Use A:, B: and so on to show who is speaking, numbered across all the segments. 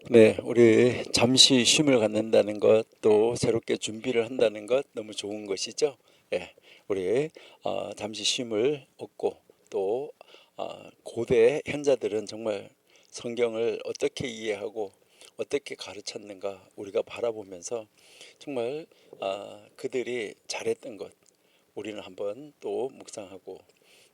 A: 네, 우리 잠시 쉼을 갖는다는 것, 또 새롭게 준비를 한다는 것 너무 좋은 것이죠. 예, 우리 잠시 쉼을 얻고 또 고대 현자들은 정말 성경을 어떻게 이해하고 어떻게 가르쳤는가 우리가 바라보면서 정말 그들이 잘했던 것 우리는 한번 또 묵상하고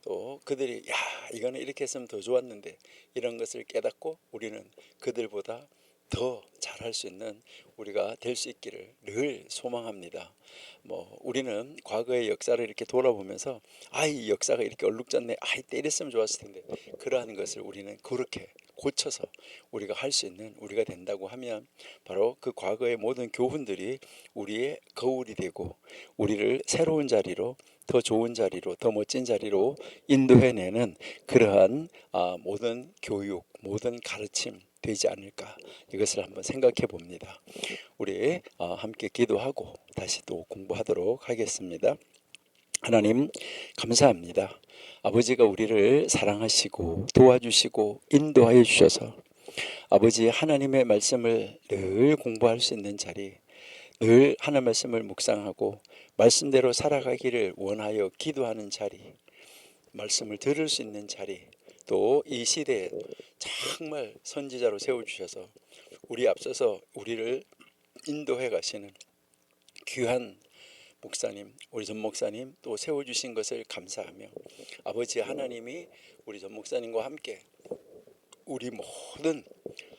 A: 또 그들이 야 이거는 이렇게 했으면 더 좋았는데 이런 것을 깨닫고 우리는 그들보다 더 잘할 수 있는 우리가 될 수 있기를 늘 소망합니다. 뭐 우리는 과거의 역사를 이렇게 돌아보면서 이 역사가 이렇게 얼룩졌네, 이때 이랬으면 좋았을 텐데, 그러한 것을 우리는 그렇게 고쳐서 우리가 할 수 있는 우리가 된다고 하면 바로 그 과거의 모든 교훈들이 우리의 거울이 되고 우리를 새로운 자리로, 더 좋은 자리로, 더 멋진 자리로 인도해내는 그러한 모든 교육, 모든 가르침 되지 않을까, 이것을 한번 생각해 봅니다. 우리 함께 기도하고 다시 또 공부하도록 하겠습니다. 하나님 감사합니다. 아버지가 우리를 사랑하시고 도와주시고 인도하여 주셔서 아버지 하나님의 말씀을 늘 공부할 수 있는 자리, 늘 하나님 말씀을 묵상하고 말씀대로 살아가기를 원하여 기도하는 자리, 말씀을 들을 수 있는 자리, 또 이 시대에 정말 선지자로 세워주셔서 우리 앞서서 우리를 인도해 가시는 귀한 목사님, 우리 전 목사님 또 세워주신 것을 감사하며 아버지 하나님이 우리 전 목사님과 함께 우리 모든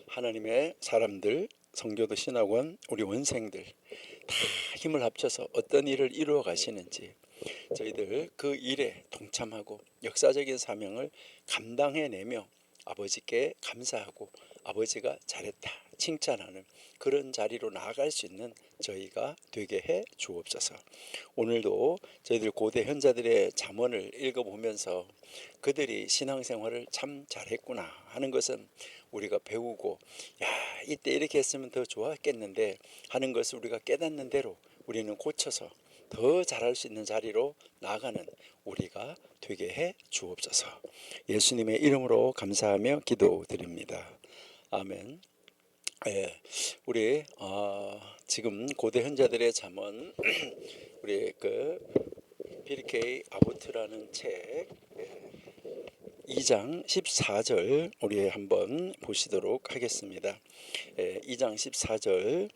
A: 하나님의 사람들, 성교도 신학원, 우리 원생들 다 힘을 합쳐서 어떤 일을 이루어 가시는지 저희들 그 일에 동참하고 역사적인 사명을 감당해내며 아버지께 감사하고 아버지가 잘했다 칭찬하는 그런 자리로 나아갈 수 있는 저희가 되게 해 주옵소서. 오늘도 저희들 고대 현자들의 잠언을 읽어보면서 그들이 신앙생활을 참 잘했구나 하는 것은 우리가 배우고 이때 이렇게 했으면 더 좋았겠는데 하는 것을 우리가 깨닫는 대로 우리는 고쳐서 더 잘할 수 있는 자리로 나아가는 우리가 되게 해 주옵소서. 예수님의 이름으로 감사하며 기도드립니다. 아멘. 예, 우리 지금 고대 현자들의 잠언 우리 그 비르케이 아보트라는 책 2장 14절 우리 한번 보시도록 하겠습니다. 2장 14절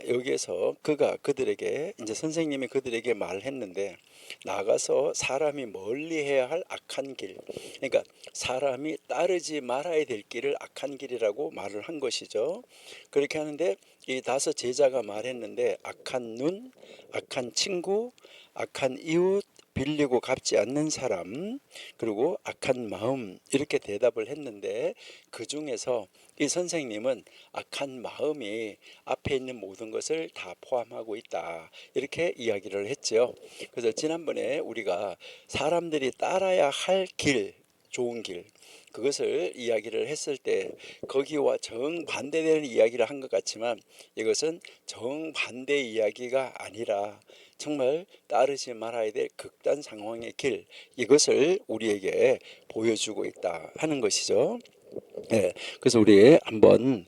A: 여기에서 그가 그들에게 이제 선생님이 그들에게 말했는데 나가서 사람이 멀리해야 할 악한 길, 그러니까 사람이 따르지 말아야 될 길을 악한 길이라고 말을 한 것이죠. 그렇게 하는데 이 다섯 제자가 말했는데 악한 눈, 악한 친구, 악한 이웃, 빌리고 갚지 않는 사람, 그리고 악한 마음, 이렇게 대답을 했는데 그 중에서 이 선생님은 악한 마음이 앞에 있는 모든 것을 다 포함하고 있다, 이렇게 이야기를 했죠. 그래서 지난번에 우리가 사람들이 따라야 할 길, 좋은 길, 그것을 이야기를 했을 때 거기와 정반대되는 이야기를 한 것 같지만 이것은 정반대 이야기가 아니라 정말 따르지 말아야 될 극단 상황의 길, 이것을 우리에게 보여주고 있다 하는 것이죠. 네, 그래서 우리 한번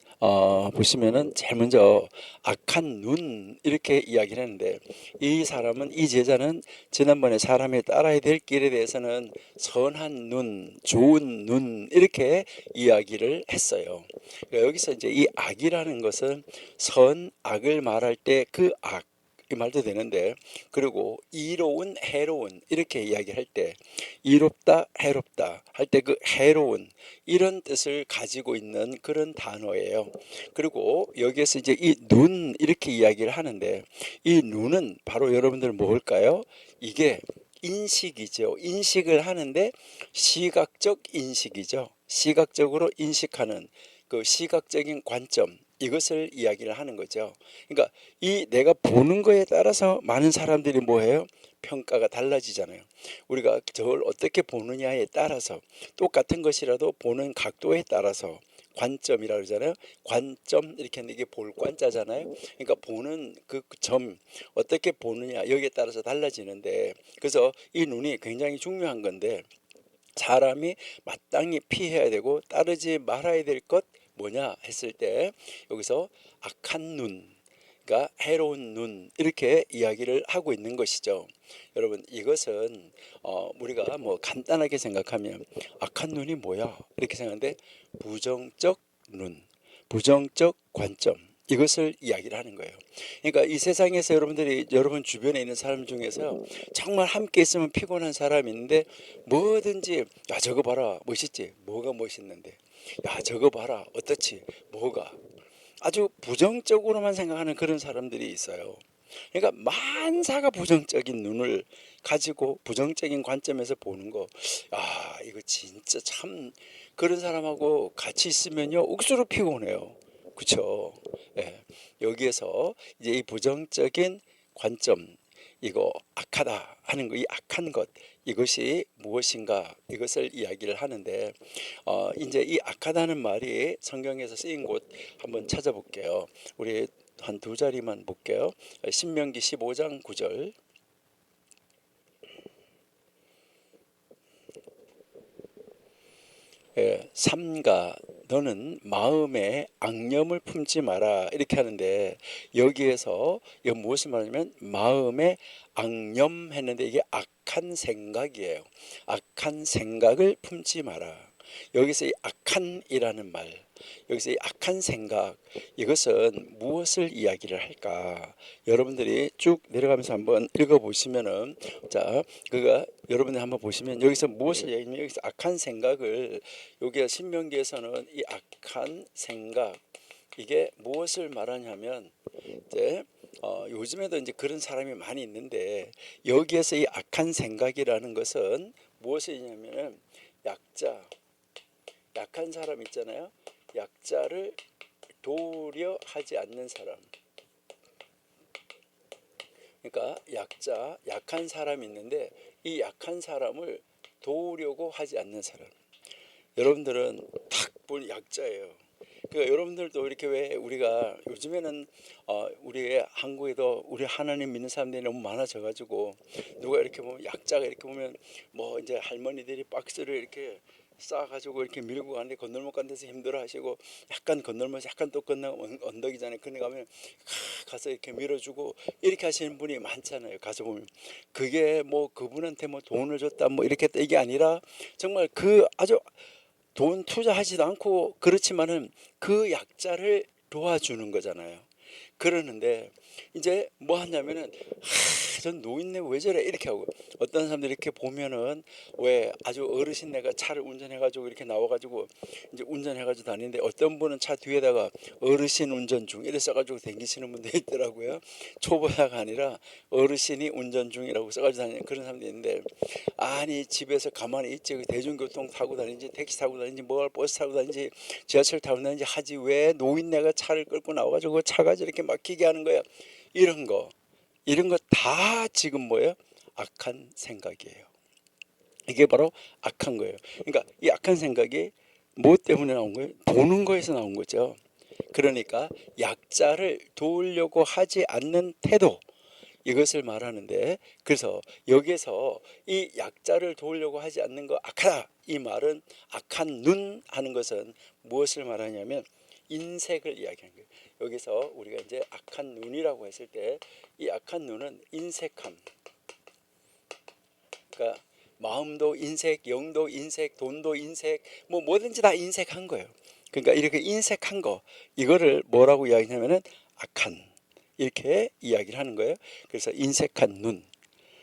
A: 보시면은 제일 먼저 악한 눈 이렇게 이야기를 했는데 이 사람은, 이 제자는 지난번에 사람이 따라야 될 길에 대해서는 선한 눈, 좋은 눈 이렇게 이야기를 했어요. 그러니까 여기서 이제 이 악이라는 것은 선, 악을 말할 때 그 악, 이 말도 되는데, 그리고 이로운, 해로운 이렇게 이야기할 때 이롭다, 해롭다 할 때 그 해로운 이런 뜻을 가지고 있는 그런 단어예요. 그리고 여기에서 이제 이 눈 이렇게 이야기를 하는데 이 눈은 바로 여러분들 뭘까요? 이게 인식이죠. 인식을 하는데 시각적 인식이죠. 시각적으로 인식하는 그 시각적인 관점, 이것을 이야기를 하는 거죠. 그러니까 이 내가 보는 거에 따라서 많은 사람들이 뭐해요? 평가가 달라지잖아요. 우리가 저걸 어떻게 보느냐에 따라서, 똑같은 것이라도 보는 각도에 따라서 관점이라고 그러잖아요. 관점 이렇게 하는데 이게 볼 관자잖아요. 그러니까 보는 그 점, 어떻게 보느냐 여기에 따라서 달라지는데, 그래서 이 눈이 굉장히 중요한 건데 사람이 마땅히 피해야 되고 따르지 말아야 될 것 뭐냐 했을 때 여기서 악한 눈, 그러니까 해로운 눈 이렇게 이야기를 하고 있는 것이죠. 여러분 이것은 우리가 뭐 간단하게 생각하면 악한 눈이 뭐야 이렇게 생각하는데 부정적 눈, 부정적 관점 이것을 이야기를 하는 거예요. 그러니까 이 세상에서 여러분들이 여러분 주변에 있는 사람 중에서 정말 함께 있으면 피곤한 사람이 있는데 뭐든지 야 저거 봐라 멋있지 뭐가 멋있는데 야 저거 봐라 어떻지 뭐가 아주 부정적으로만 생각하는 그런 사람들이 있어요. 그러니까 만사가 부정적인 눈을 가지고 부정적인 관점에서 보는 거, 아 이거 진짜 참 그런 사람하고 같이 있으면요 억수로 피곤해요. 그렇죠? 예. 여기에서 이제 이 부정적인 관점, 이거 악하다 하는 거, 이 악한 것 이것이 무엇인가 이것을 이야기를 하는데 이제 이 악하다는 말이 성경에서 쓰인 곳 한번 찾아볼게요. 우리 한 두 자리만 볼게요. 신명기 15장 9절. 예, 삼가 너는 마음에 악념을 품지 마라 이렇게 하는데 여기에서 이거 무엇을 말하냐면 마음에 악념 했는데 이게 악한 생각이에요. 악한 생각을 품지 마라. 여기서 이 악한이라는 말, 여기서 이 악한 생각 이것은 무엇을 이야기를 할까? 여러분들이 쭉 내려가면서 한번 읽어보시면은 자 그가 여러분들 한번 보시면 여기서 무엇을 이야기하냐면 여기서 악한 생각을 여기 신명기에서는 이 악한 생각 이게 무엇을 말하냐면 이제 요즘에도 이제 그런 사람이 많이 있는데 여기에서 이 악한 생각이라는 것은 무엇이냐면 약자 약한 사람 있잖아요. 약자를 도우려 하지 않는 사람. 그러니까 약자, 약한 사람이 있는데 이 약한 사람을 도우려고 하지 않는 사람. 여러분들은 딱 보니 약자예요. 그러니까 여러분들도 이렇게 왜 우리가 요즘에는 우리 한국에도 우리 하나님 믿는 사람들이 너무 많아져가지고 누가 이렇게 보면 약자가 이렇게 보면 뭐 이제 할머니들이 박스를 이렇게 쌓아가지고 이렇게 밀고 가는데 건널목 간 데서 힘들어하시고 약간 건널면서 약간 또 건너 언덕이잖아요. 그네 가면 가서 이렇게 밀어주고 이렇게 하시는 분이 많잖아요. 가서 보면 그게 뭐 그분한테 뭐 돈을 줬다 뭐 이렇게 했다 이게 아니라 정말 그 아주 돈 투자하지도 않고 그렇지만은 그 약자를 도와주는 거잖아요. 그러는데 이제 뭐 하냐면은 전 노인네 왜 저래 이렇게 하고 어떤 사람들이 이렇게 보면은 왜 아주 어르신네가 차를 운전해가지고 이렇게 나와가지고 이제 운전해가지고 다니는데 어떤 분은 차 뒤에다가 어르신 운전 중 이래 써가지고 다니시는 분도 있더라고요. 초보자가 아니라 어르신이 운전 중이라고 써가지고 다니는 그런 사람도 있는데 아니 집에서 가만히 있지 대중교통 타고 다니는지 택시 타고 다니는지 뭐 버스 타고 다니는지 지하철 타고 다니는지 하지 왜 노인네가 차를 끌고 나와가지고 차가 저렇게 막히게 하는 거야. 이런 거 다 지금 뭐예요? 악한 생각이에요. 이게 바로 악한 거예요. 그러니까 이 악한 생각이 무엇 때문에 나온 거예요? 보는 거에서 나온 거죠. 그러니까 약자를 도우려고 하지 않는 태도 이것을 말하는데 그래서 여기에서 이 약자를 도우려고 하지 않는 거 악하다 이 말은 악한 눈 하는 것은 무엇을 말하냐면 인색을 이야기하는 거예요. 여기서 우리가 이제 악한 눈이라고 했을 때 이 악한 눈은 인색함 그러니까 마음도 인색, 영도 인색, 돈도 인색, 뭐 뭐든지 다 인색한 거예요. 그러니까 이렇게 인색한 거 이거를 뭐라고 이야기하냐면은 악한 이렇게 이야기를 하는 거예요. 그래서 인색한 눈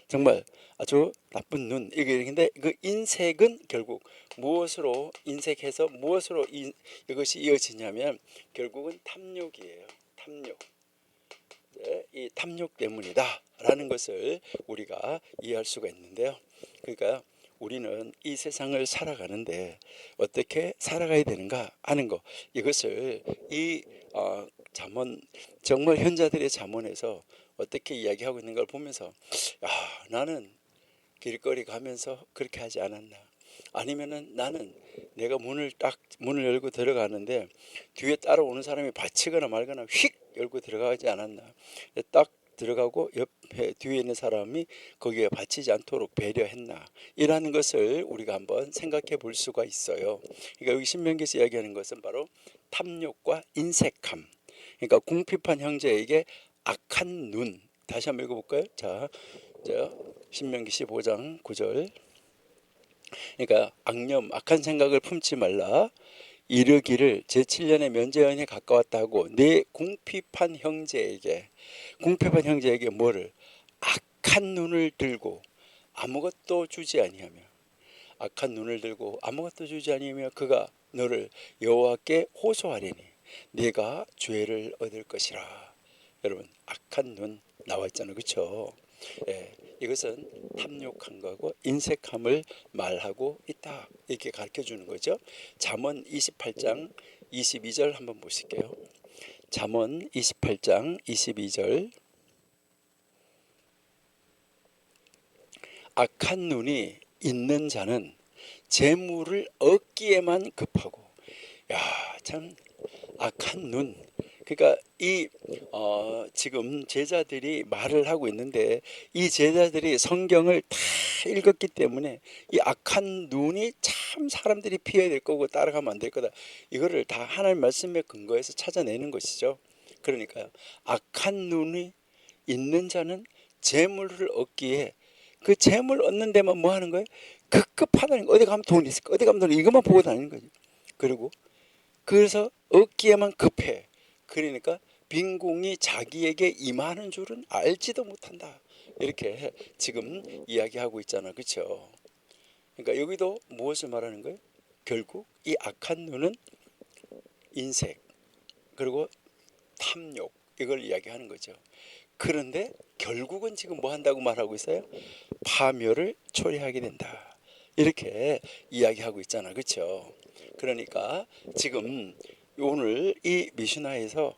A: 정말 아주 나쁜 눈 이게 그 인색은 결국 무엇으로 인색해서 무엇으로 이것이 이어지냐면 결국은 탐욕이에요. 탐욕. 이 탐욕 때문이다라는 것을 우리가 이해할 수가 있는데요. 그러니까 우리는 이 세상을 살아가는데 어떻게 살아가야 되는가 하는 거 이것을 이 잠언 정말 현자들의 잠언에서 어떻게 이야기하고 있는 걸 보면서 나는 길거리 가면서 그렇게 하지 않았나 아니면은 나는 내가 문을 열고 들어가는데 뒤에 따라오는 사람이 받치거나 말거나 휙 열고 들어가지 않았나 딱 들어가고 옆에 뒤에 있는 사람이 거기에 받치지 않도록 배려했나, 이라는 것을 우리가 한번 생각해 볼 수가 있어요. 그러니까 여기 신명기에서 이야기하는 것은 바로 탐욕과 인색함, 그러니까 궁핍한 형제에게 악한 눈. 다시 한번 읽어볼까요? 자, 신명기 15장 9절. 그러니까 악념, 악한 생각을 품지 말라. 이르기를 제7년의 면제연이 가까웠다고 내 궁핍한 형제에게, 궁핍한 형제에게 뭐를? 악한 눈을 들고 아무것도 주지 아니하며, 악한 눈을 들고 아무것도 주지 아니하며 그가 너를 여호와께 호소하리니 네가 죄를 얻을 것이라. 여러분, 악한 눈 나와 있잖아요, 그렇죠? 예, 이것은 탐욕한 거고 인색함을 말하고 있다, 이렇게 가르쳐 주는 거죠. 잠언 28장 22절 한번 보실게요. 잠언 28장 22절. 악한 눈이 있는 자는 재물을 얻기에만 급하고. 야, 참 악한 눈. 그러니까 지금 제자들이 말을 하고 있는데, 이 제자들이 성경을 다 읽었기 때문에 이 악한 눈이 참 사람들이 피해야 될 거고 따라가면 안 될 거다, 이거를 다 하나님 말씀에 근거해서 찾아내는 것이죠. 그러니까요, 악한 눈이 있는 자는 재물을 얻기에, 그 재물 얻는 데만 뭐 하는 거예요? 급급하다는 거. 어디 가면 돈이 있을까? 어디 가면 돈이, 이것만 보고 다니는 거죠. 그리고 그래서 얻기에만 급해. 그러니까 빈궁이 자기에게 임하는 줄은 알지도 못한다, 이렇게 지금 이야기하고 있잖아, 그렇죠? 그러니까 여기도 무엇을 말하는 거예요? 결국 이 악한 눈은 인색, 그리고 탐욕, 이걸 이야기하는 거죠. 그런데 결국은 지금 뭐 한다고 말하고 있어요? 파멸을 초래하게 된다, 이렇게 이야기하고 있잖아, 그렇죠? 그러니까 지금 오늘 이 미슈나에서,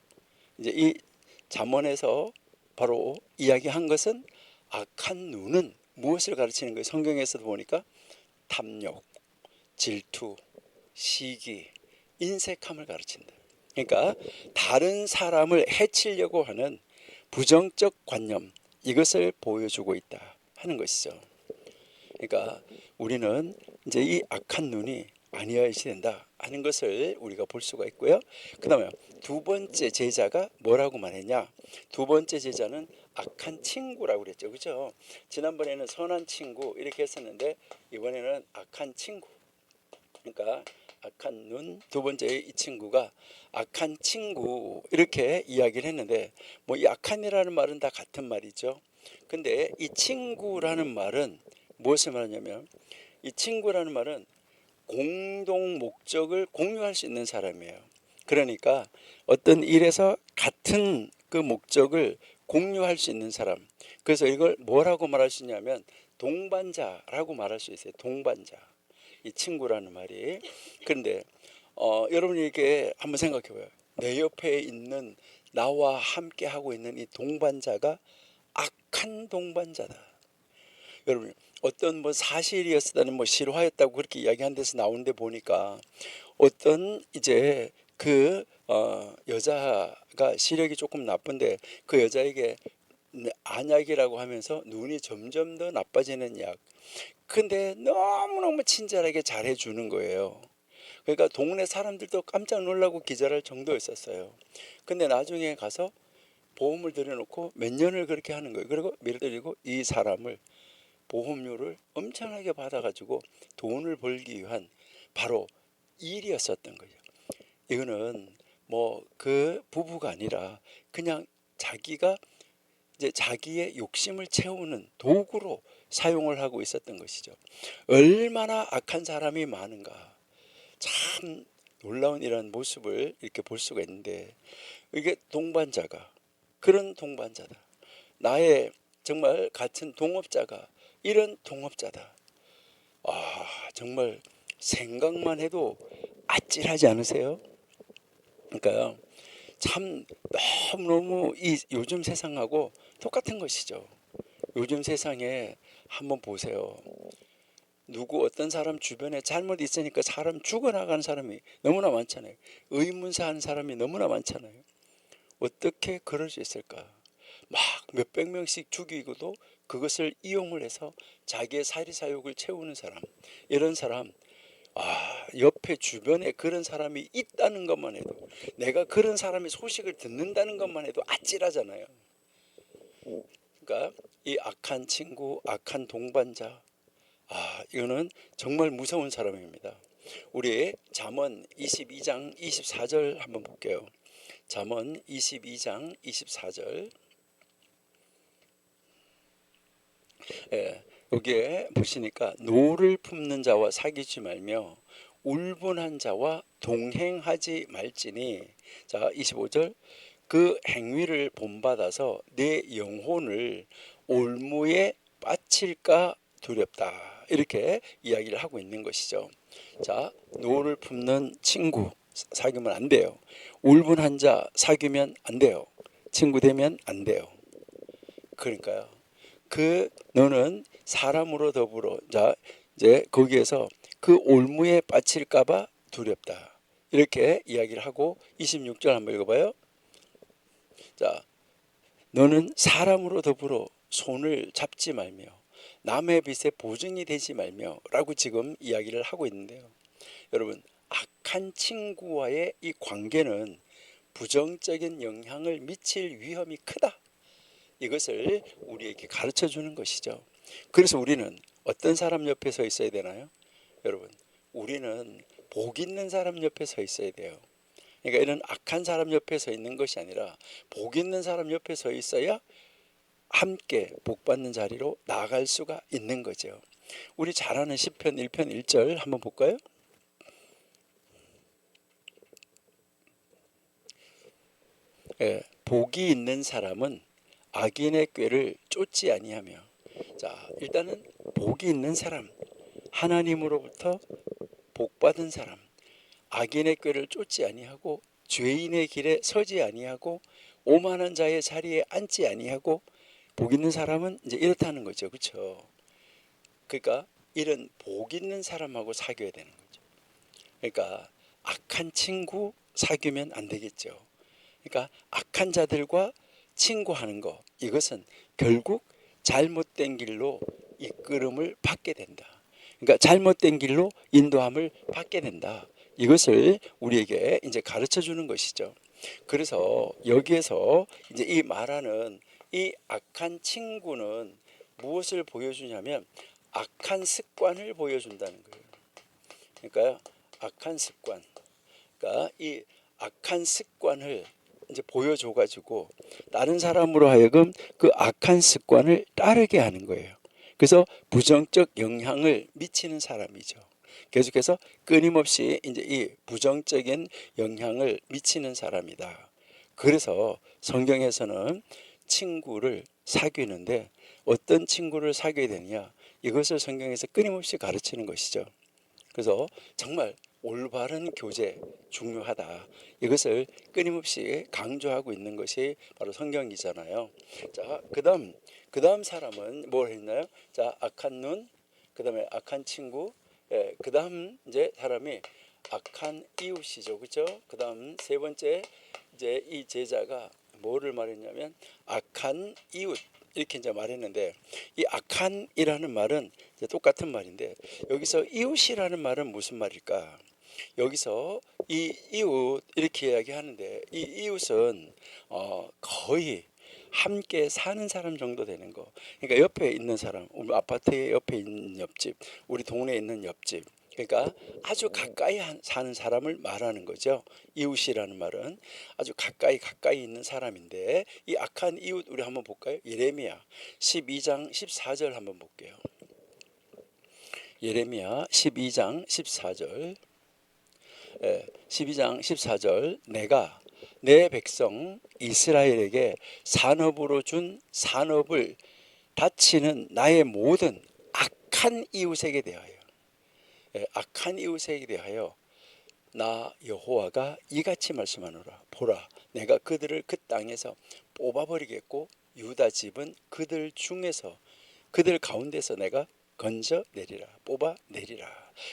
A: 이제 이 잠언에서 바로 이야기한 것은 악한 눈은 무엇을 가르치는 거예요? 성경에서도 보니까 탐욕, 질투, 시기, 인색함을 가르친다. 그러니까 다른 사람을 해치려고 하는 부정적 관념, 이것을 보여주고 있다 하는 것이죠. 그러니까 우리는 이제 이 악한 눈이 아니어야 된다 하는 것을 우리가 볼 수가 있고요. 그 다음에 두 번째 제자가 뭐라고 말했냐? 두 번째 제자는 악한 친구라고 그랬죠, 그죠? 지난번에는 선한 친구 이렇게 했었는데, 이번에는 악한 친구. 그러니까 악한 눈, 두 번째 이 친구가 악한 친구, 이렇게 이야기를 했는데, 뭐 이 악한이라는 말은 다 같은 말이죠. 근데 이 친구라는 말은 무엇을 말하냐면, 이 친구라는 말은 공동 목적을 공유할 수 있는 사람이에요. 그러니까 어떤 일에서 같은 그 목적을 공유할 수 있는 사람. 그래서 이걸 뭐라고 말할 수 있냐면 동반자라고 말할 수 있어요. 동반자. 이 친구라는 말이. 그런데 여러분이 이렇게 한번 생각해 봐요. 내 옆에 있는, 나와 함께 하고 있는 이 동반자가 악한 동반자다. 여러분, 어떤 뭐 사실이었다는 뭐 실화였다고 그렇게 이야기한 데서 나오는데 보니까, 어떤 이제 그 여자가 시력이 조금 나쁜데 그 여자에게 안약이라고 하면서 눈이 점점 더 나빠지는 약. 근데 너무너무 친절하게 잘해주는 거예요. 그러니까 동네 사람들도 깜짝 놀라고 기절할 정도였었어요. 근데 나중에 가서 보험을 들여놓고 몇 년을 그렇게 하는 거예요. 그리고 밀어드리고 이 사람을 보험료를 엄청나게 받아가지고 돈을 벌기 위한 바로 일이었었던 거죠. 이거는 뭐 그 부부가 아니라 그냥 자기가 이제 자기의 욕심을 채우는 도구로 사용을 하고 있었던 것이죠. 얼마나 악한 사람이 많은가. 참 놀라운 이런 모습을 이렇게 볼 수가 있는데, 이게 동반자가, 그런 동반자다. 나의 정말 같은 동업자가 이런 동업자다. 정말 생각만 해도 아찔하지 않으세요? 그러니까요, 참 너무너무 이 요즘 세상하고 똑같은 것이죠. 요즘 세상에 한번 보세요. 누구 어떤 사람 주변에 잘못 있으니까 사람 죽어나가는 사람이 너무나 많잖아요. 의문사하는 사람이 너무나 많잖아요. 어떻게 그럴 수 있을까? 막 몇백 명씩 죽이고도 그것을 이용을 해서 자기의 사리사욕을 채우는 사람, 이런 사람, 옆에 주변에 그런 사람이 있다는 것만 해도, 내가 그런 사람의 소식을 듣는다는 것만 해도 아찔하잖아요. 그러니까 이 악한 친구, 악한 동반자, 이거는 정말 무서운 사람입니다. 우리 잠언 22장 24절 한번 볼게요. 잠언 22장 24절. 여기에 보시니까 노를 품는 자와 사귀지 말며 울분한 자와 동행하지 말지니, 자 25절, 그 행위를 본받아서 내 영혼을 올무에 빠칠까 두렵다, 이렇게 이야기를 하고 있는 것이죠. 자, 노를 품는 친구 사귀면 안 돼요. 울분한 자 사귀면 안 돼요. 친구 되면 안 돼요. 그러니까요, 너는 사람으로 더불어, 자 이제 거기에서 그 올무에 빠칠까봐 두렵다, 이렇게 이야기를 하고 26절 한번 읽어봐요. 자, 너는 사람으로 더불어 손을 잡지 말며 남의 빚에 보증이 되지 말며 라고 지금 이야기를 하고 있는데요. 여러분, 악한 친구와의 이 관계는 부정적인 영향을 미칠 위험이 크다, 이것을 우리에게 가르쳐 주는 것이죠. 그래서 우리는 어떤 사람 옆에 서 있어야 되나요? 여러분, 우리는 복 있는 사람 옆에 서 있어야 돼요. 그러니까 이런 악한 사람 옆에 서 있는 것이 아니라 복 있는 사람 옆에 서 있어야 함께 복 받는 자리로 나아갈 수가 있는 거죠. 우리 잘 아는 시편 1편 1절 한번 볼까요? 복이 있는 사람은 악인의 꾀를 쫓지 아니하며. 자, 일단은 복이 있는 사람, 하나님으로부터 복 받은 사람, 악인의 꾀를 쫓지 아니하고 죄인의 길에 서지 아니하고 오만한 자의 자리에 앉지 아니하고, 복 있는 사람은 이제 이렇다는 거죠. 그렇죠? 그러니까 이런 복 있는 사람하고 사귀어야 되는 거죠. 그러니까 악한 친구 사귀면 안 되겠죠. 그러니까 악한 자들과 친구하는 거, 이것은 결국 잘못된 길로 이끌음을 받게 된다. 그러니까 잘못된 길로 인도함을 받게 된다. 이것을 우리에게 이제 가르쳐 주는 것이죠. 그래서 여기에서 이제 이 말하는 이 악한 친구는 무엇을 보여주냐면 악한 습관을 보여준다는 거예요. 그러니까요, 악한 습관. 그러니까 이 악한 습관을 이제 보여줘가지고 다른 사람으로 하여금 그 악한 습관을 따르게 하는 거예요. 그래서 부정적 영향을 미치는 사람이죠. 계속해서 끊임없이 이제 이 부정적인 영향을 미치는 사람이다. 그래서 성경에서는 친구를 사귀는데 어떤 친구를 사귀어야 되느냐, 이것을 성경에서 끊임없이 가르치는 것이죠. 그래서 정말 올바른 교제 중요하다, 이것을 끊임없이 강조하고 있는 것이 바로 성경이잖아요. 자, 그다음 사람은 뭘 했나요? 자, 악한 눈, 그다음에 악한 친구, 그다음 이제 사람이 악한 이웃이죠. 그렇죠? 그다음 세 번째, 이제 이 제자가 뭐를 말했냐면 악한 이웃, 이렇게 이제 말했는데, 이 악한이라는 말은 이제 똑같은 말인데 여기서 이웃이라는 말은 무슨 말일까? 여기서 이 이웃 이렇게 이야기하는데, 이 이웃은 거의 함께 사는 사람 정도 되는 거. 그러니까 옆에 있는 사람, 우리 아파트 옆에 있는 옆집, 우리 동네에 있는 옆집, 그러니까 아주 가까이 사는 사람을 말하는 거죠. 이웃이라는 말은 아주 가까이 있는 사람인데, 이 악한 이웃 우리 한번 볼까요? 예레미야 12장 14절 한번 볼게요. 예레미야 12장 14절. 12장 14절, 내가 내 백성 이스라엘에게 산업으로 준 산업을 다치는 나의 모든 악한 이웃에게 대하여, 악한 이웃에게 대하여 나 여호와가 이같이 말씀하노라. 보라, 내가 그들을 그 땅에서 뽑아버리겠고 유다 집은 그들 중에서, 그들 가운데서 내가 건져내리라, 뽑아내리라,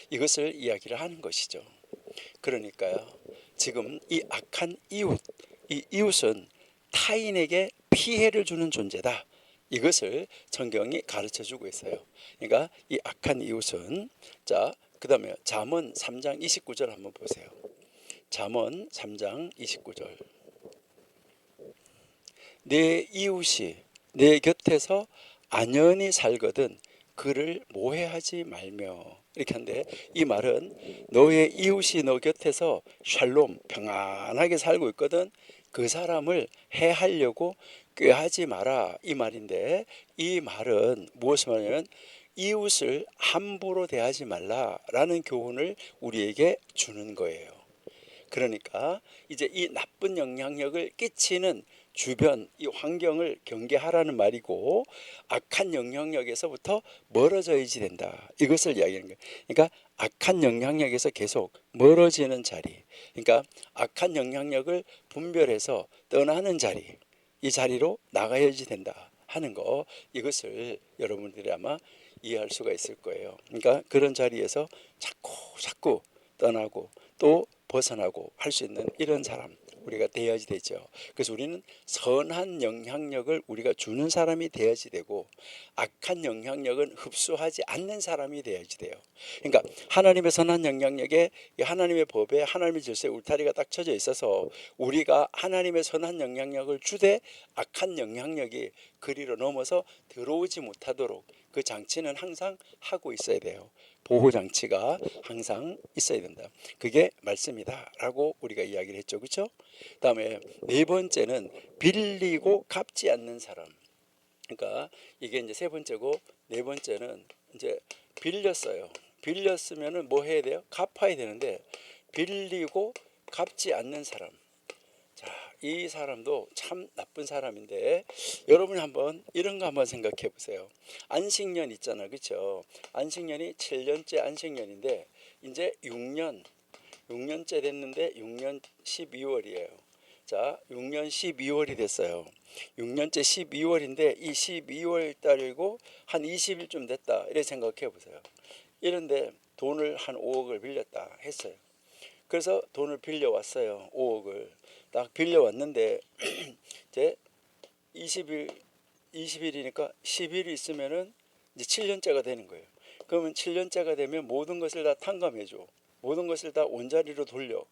A: 이것을 이야기를 하는 것이죠. 그러니까요, 지금 이 악한 이웃, 이 이웃은 타인에게 피해를 주는 존재다. 이것을 성경이 가르쳐 주고 있어요. 그러니까 이 악한 이웃은, 자, 그다음에 잠언 3장 29절 한번 보세요. 잠언 3장 29절. 내 이웃이 내 곁에서 안연히 살거든 그를 모해하지 말며. 이렇게 한데, 이 말은 너의 이웃이 너 곁에서 샬롬 평안하게 살고 있거든 그 사람을 해하려고 꾀하지 마라, 이 말인데, 이 말은 무엇을 말하냐면 이웃을 함부로 대하지 말라라는 교훈을 우리에게 주는 거예요. 그러니까 이제 이 나쁜 영향력을 끼치는 주변 이 환경을 경계하라는 말이고, 악한 영향력에서부터 멀어져야지 된다, 이것을 이야기하는 거예요. 그러니까 악한 영향력에서 계속 멀어지는 자리, 그러니까 악한 영향력을 분별해서 떠나는 자리, 이 자리로 나가야지 된다 하는 거, 이것을 여러분들이 아마 이해할 수가 있을 거예요. 그러니까 그런 자리에서 자꾸 떠나고 또 벗어나고 할 수 있는 이런 사람 우리가 되어야지 되죠. 그래서 우리는 선한 영향력을 우리가 주는 사람이 되어야지 되고, 악한 영향력은 흡수하지 않는 사람이 되어야지 돼요. 그러니까 하나님의 선한 영향력에, 하나님의 법에, 하나님의 질서에 울타리가 딱 쳐져 있어서 우리가 하나님의 선한 영향력을 주되 악한 영향력이 그리로 넘어서 들어오지 못하도록 그 장치는 항상 하고 있어야 돼요. 보호 장치가 항상 있어야 된다. 그게 말씀이다 라고 우리가 이야기를 했죠. 그렇죠? 다음에 네 번째는 빌리고 갚지 않는 사람. 그러니까 이게 이제 세 번째고, 네 번째는 이제 빌렸어요. 빌렸으면은 뭐 해야 돼요? 갚아야 되는데 빌리고 갚지 않는 사람. 자, 이 사람도 참 나쁜 사람인데, 여러분이 한번 이런 거 한번 생각해 보세요. 안식년 있잖아, 그렇죠? 안식년이 7년째 안식년인데 이제 6년째 됐는데 6년 12월이에요. 자, 6년 12월이 됐어요. 6년째 12월인데 이 12월 달이고 한 20일쯤 됐다, 이렇게 생각해 보세요. 이런데 돈을 한 5억을 빌렸다 했어요. 그래서 돈을 빌려왔어요. 5억을 딱 빌려왔는데 이제 20일이니까 10일이 있으면은 이제 7년째가 되는 거예요. 그러면 7년째가 되면 모든 것을 다 탕감해줘. 모든 것을 다 원자리로 돌려.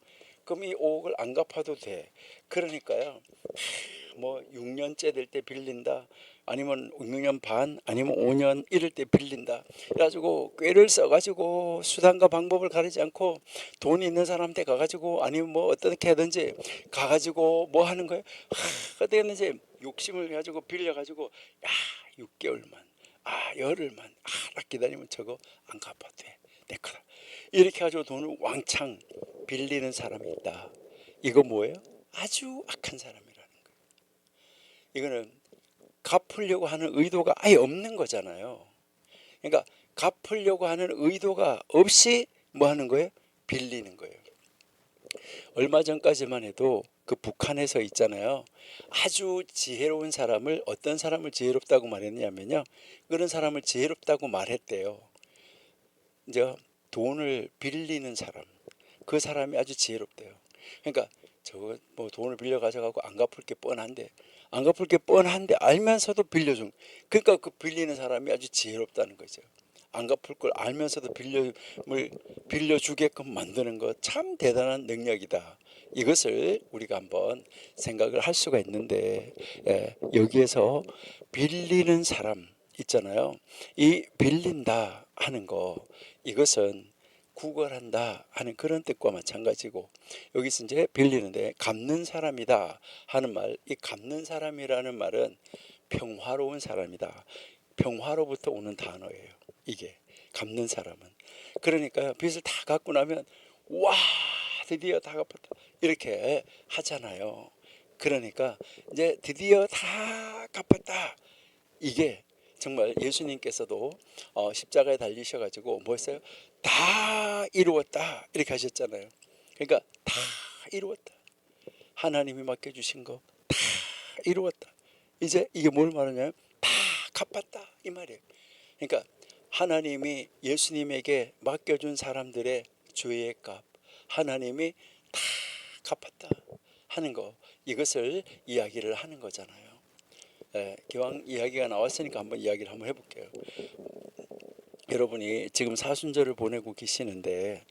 A: 그럼 이 5억을 안 갚아도 돼. 그러니까요, 뭐 6년째 될 때 빌린다, 아니면 6년 반, 아니면 5년 이럴 때 빌린다, 그래가지고 꾀를 써가지고 수단과 방법을 가리지 않고 돈 있는 사람한테 가가지고, 아니면 뭐 어떻게 하든지 가가지고 뭐 하는 거예요? 어떻게 했는지 욕심을 가지고 빌려가지고, 야, 6개월만, 열흘만 딱 기다리면 저거 안 갚아도 돼, 내 거다, 이렇게 가지고 돈을 왕창 빌리는 사람이 있다. 이거 뭐예요? 아주 악한 사람이라는 거예요. 이거는 갚으려고 하는 의도가 아예 없는 거잖아요. 그러니까 갚으려고 하는 의도가 없이 뭐 하는 거예요? 빌리는 거예요. 얼마 전까지만 해도 그 북한에서 있잖아요, 아주 지혜로운 사람을, 어떤 사람을 지혜롭다고 말했냐면요, 그런 사람을 지혜롭다고 말했대요. 이제 돈을 빌리는 사람, 그 사람이 아주 지혜롭대요. 그러니까 저거 뭐 돈을 빌려 가져가고 안 갚을 게 뻔한데, 알면서도 빌려준, 그러니까 그 빌리는 사람이 아주 지혜롭다는 거죠. 안 갚을 걸 알면서도 빌려주게끔 만드는 것, 참 대단한 능력이다. 이것을 우리가 한번 생각을 할 수가 있는데, 여기에서 빌리는 사람 있잖아요. 이 빌린다 하는 거, 이것은 구걸한다 하는 그런 뜻과 마찬가지고, 여기서 이제 빌리는데 갚는 사람이다 하는 말, 이 갚는 사람이라는 말은 평화로운 사람이다, 평화로부터 오는 단어예요. 이게 갚는 사람은. 그러니까 빚을 다 갚고 나면 와, 드디어 다 갚았다, 이렇게 하잖아요. 그러니까 이제 드디어 다 갚았다, 이게 정말 예수님께서도 십자가에 달리셔가지고 뭐 했어요? 다 이루었다, 이렇게 하셨잖아요. 그러니까 다 이루었다, 하나님이 맡겨주신 거 다 이루었다, 이제 이게 뭘 말하냐면 다 갚았다, 이 말이에요. 그러니까 하나님이 예수님에게 맡겨준 사람들의 죄의 값, 하나님이 다 갚았다 하는 거, 이것을 이야기를 하는 거잖아요. 기왕 이야기가 나왔으니까 한번 이야기를 한번 해볼게요. 여러분이 지금 사순절을 보내고 계시는데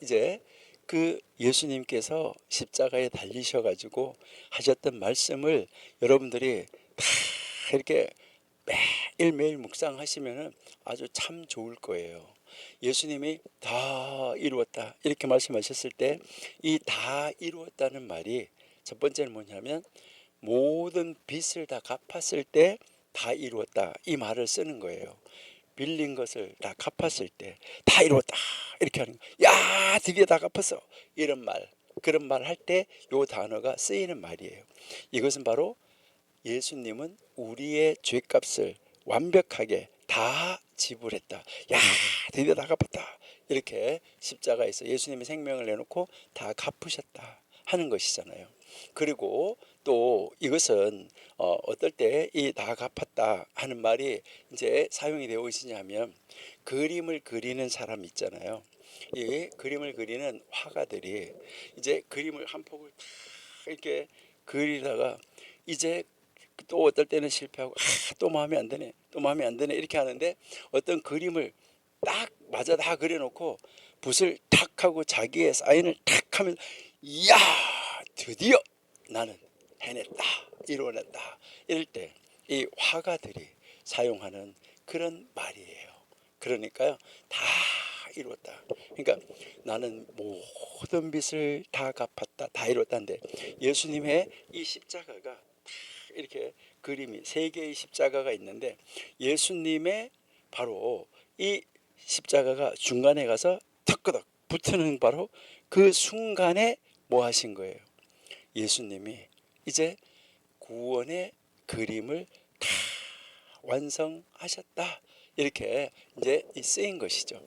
A: 이제 그 예수님께서 십자가에 달리셔가지고 하셨던 말씀을 여러분들이 다 이렇게 매일매일 묵상하시면은 아주 참 좋을 거예요. 예수님이 다 이루었다 이렇게 말씀하셨을 때 이 다 이루었다는 말이 첫 번째는 뭐냐면 모든 빚을 다 갚았을 때 다 이루었다 이 말을 쓰는 거예요. 빌린 것을 다 갚았을 때 다 이루었다 이렇게 하는 거야. 야 드디어 다 갚았어 이런 말, 그런 말 할 때 요 단어가 쓰이는 말이에요. 이것은 바로 예수님은 우리의 죄값을 완벽하게 다 지불했다. 야 드디어 다 갚았다 이렇게 십자가에서 예수님이 생명을 내놓고 다 갚으셨다 하는 것이잖아요. 그리고 또 이것은 어떨 때 이 다 갚았다 하는 말이 이제 사용이 되어 있느냐면 그림을 그리는 사람 있잖아요. 이 그림을 그리는 화가들이 이제 그림을 한 폭을 탁 이렇게 그리다가 이제 또 어떨 때는 실패하고 또 마음에 안 드네 또 마음에 안 드네 이렇게 하는데 어떤 그림을 딱 맞아 다 그려놓고 붓을 탁 하고 자기의 사인을 탁 하면 이야 드디어 나는 해냈다 이루어냈다 이럴 때 이 화가들이 사용하는 그런 말이에요. 그러니까요 다 이루었다. 그러니까 나는 모든 빚을 다 갚았다 다 이뤘다인데 예수님의 이 십자가가 이렇게 그림이 세 개의 십자가가 있는데 예수님의 바로 이 십자가가 중간에 가서 턱끄덕 붙는 바로 그 순간에 뭐 하신 거예요? 예수님이 이제 구원의 그림을 다 완성하셨다 이렇게 이제 쓰인 것이죠.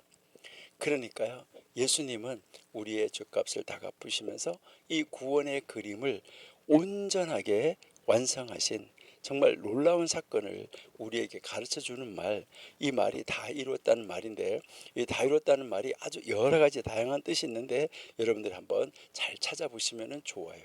A: 그러니까요 예수님은 우리의 죄값을 다 갚으시면서 이 구원의 그림을 온전하게 완성하신 정말 놀라운 사건을 우리에게 가르쳐주는 말, 이 말이 다 이루었다는 말인데 이 다 이루었다는 말이 아주 여러 가지 다양한 뜻이 있는데 여러분들 한번 잘 찾아보시면 좋아요.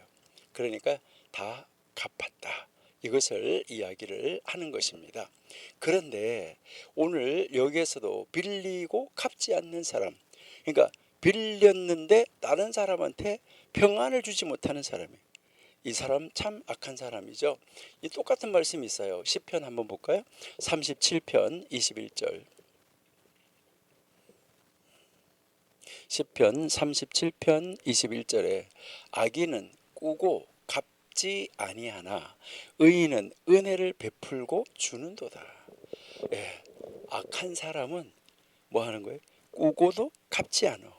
A: 그러니까 다 갚았다 이것을 이야기를 하는 것입니다. 그런데 오늘 여기에서도 빌리고 갚지 않는 사람, 그러니까 빌렸는데 다른 사람한테 평안을 주지 못하는 사람이 이 사람 참 악한 사람이죠. 이 똑같은 말씀이 있어요. 시편 한번 볼까요? 37편 21절. 시편 37편 21절에 악인은 꾸고 갚지 아니하나 의인은 은혜를 베풀고 주는도다. 예, 악한 사람은 뭐 하는 거예요? 꾸고도 갚지 않아.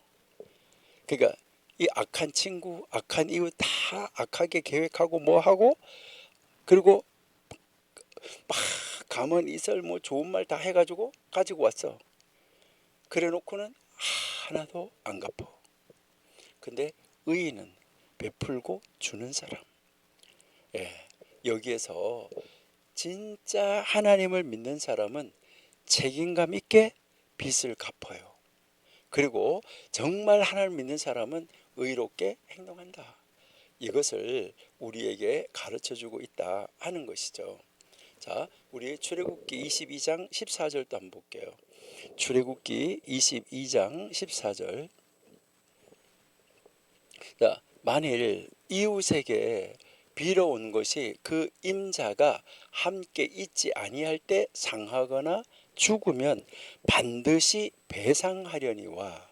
A: 그러니까 이 악한 친구, 악한 이웃 다 악하게 계획하고 뭐 하고 그리고 막 가만 이슬 뭐 좋은 말 다 해가지고 가지고 왔어. 그래놓고는 하나도 안 갚어. 근데 의인은 베풀고 주는 사람. 예, 여기에서 진짜 하나님을 믿는 사람은 책임감 있게 빚을 갚아요. 그리고 정말 하나님을 믿는 사람은 의롭게 행동한다. 이것을 우리에게 가르쳐주고 있다 하는 것이죠. 자, 우리 출애굽기 22장 14절도 한번 볼게요. 출애굽기 22장 14절. 자, 만일 이웃에게 빌어온 것이 그 임자가 함께 있지 아니할 때 상하거나 죽으면 반드시 배상하려니와,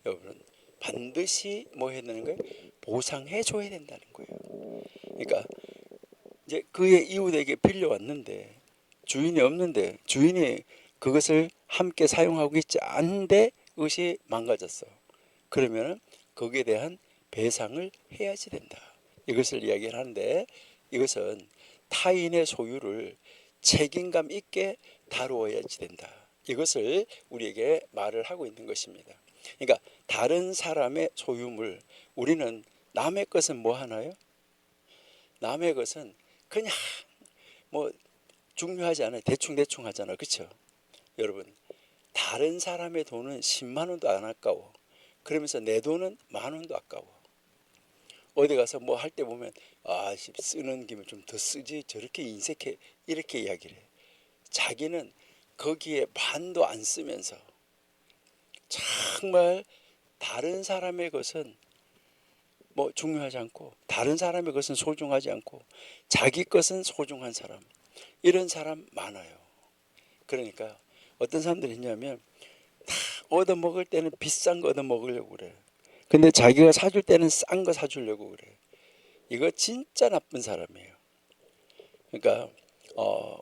A: 여러분 반드시 뭐 해야 되는 거예요? 보상해 줘야 된다는 거예요. 그러니까 이제 그의 이웃에게 빌려왔는데 주인이 없는데 주인이 그것을 함께 사용하고 있지 않은데 그것이 망가졌어. 그러면 거기에 대한 배상을 해야지 된다. 이것을 이야기를 하는데 이것은 타인의 소유를 책임감 있게 다루어야지 된다. 이것을 우리에게 말을 하고 있는 것입니다. 그러니까 다른 사람의 소유물, 우리는 남의 것은 뭐 하나요? 남의 것은 그냥 뭐 중요하지 않아요. 대충 하잖아. 그렇죠? 여러분, 다른 사람의 돈은 10만 원도 안 아까워. 그러면서 내 돈은 만 원도 아까워. 어디 가서 뭐 할 때 보면 쓰는 김에 좀 더 쓰지 저렇게 인색해 이렇게 이야기를 해. 자기는 거기에 반도 안 쓰면서 정말 다른 사람의 것은 뭐 중요하지 않고 다른 사람의 것은 소중하지 않고 자기 것은 소중한 사람, 이런 사람 많아요. 그러니까 어떤 사람들이 있냐면 다 얻어먹을 때는 비싼 거 얻어먹으려고 그래. 근데 자기가 사줄 때는 싼 거 사주려고 그래. 이거 진짜 나쁜 사람이에요. 그러니까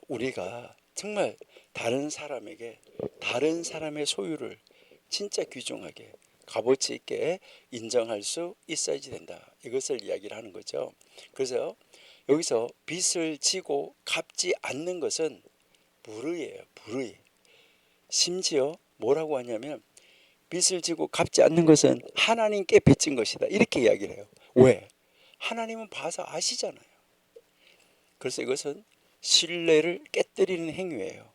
A: 우리가 정말 다른 사람에게 다른 사람의 소유를 진짜 귀중하게 값어치 있게 인정할 수 있어야지 된다. 이것을 이야기를 하는 거죠. 그래서 여기서 빚을 지고 갚지 않는 것은 불의예요. 불의. 심지어 뭐라고 하냐면 빚을 지고 갚지 않는 것은 하나님께 빚진 것이다. 이렇게 이야기를 해요. 왜? 하나님은 봐서 아시잖아요. 그래서 이것은 신뢰를 깨뜨리는 행위예요.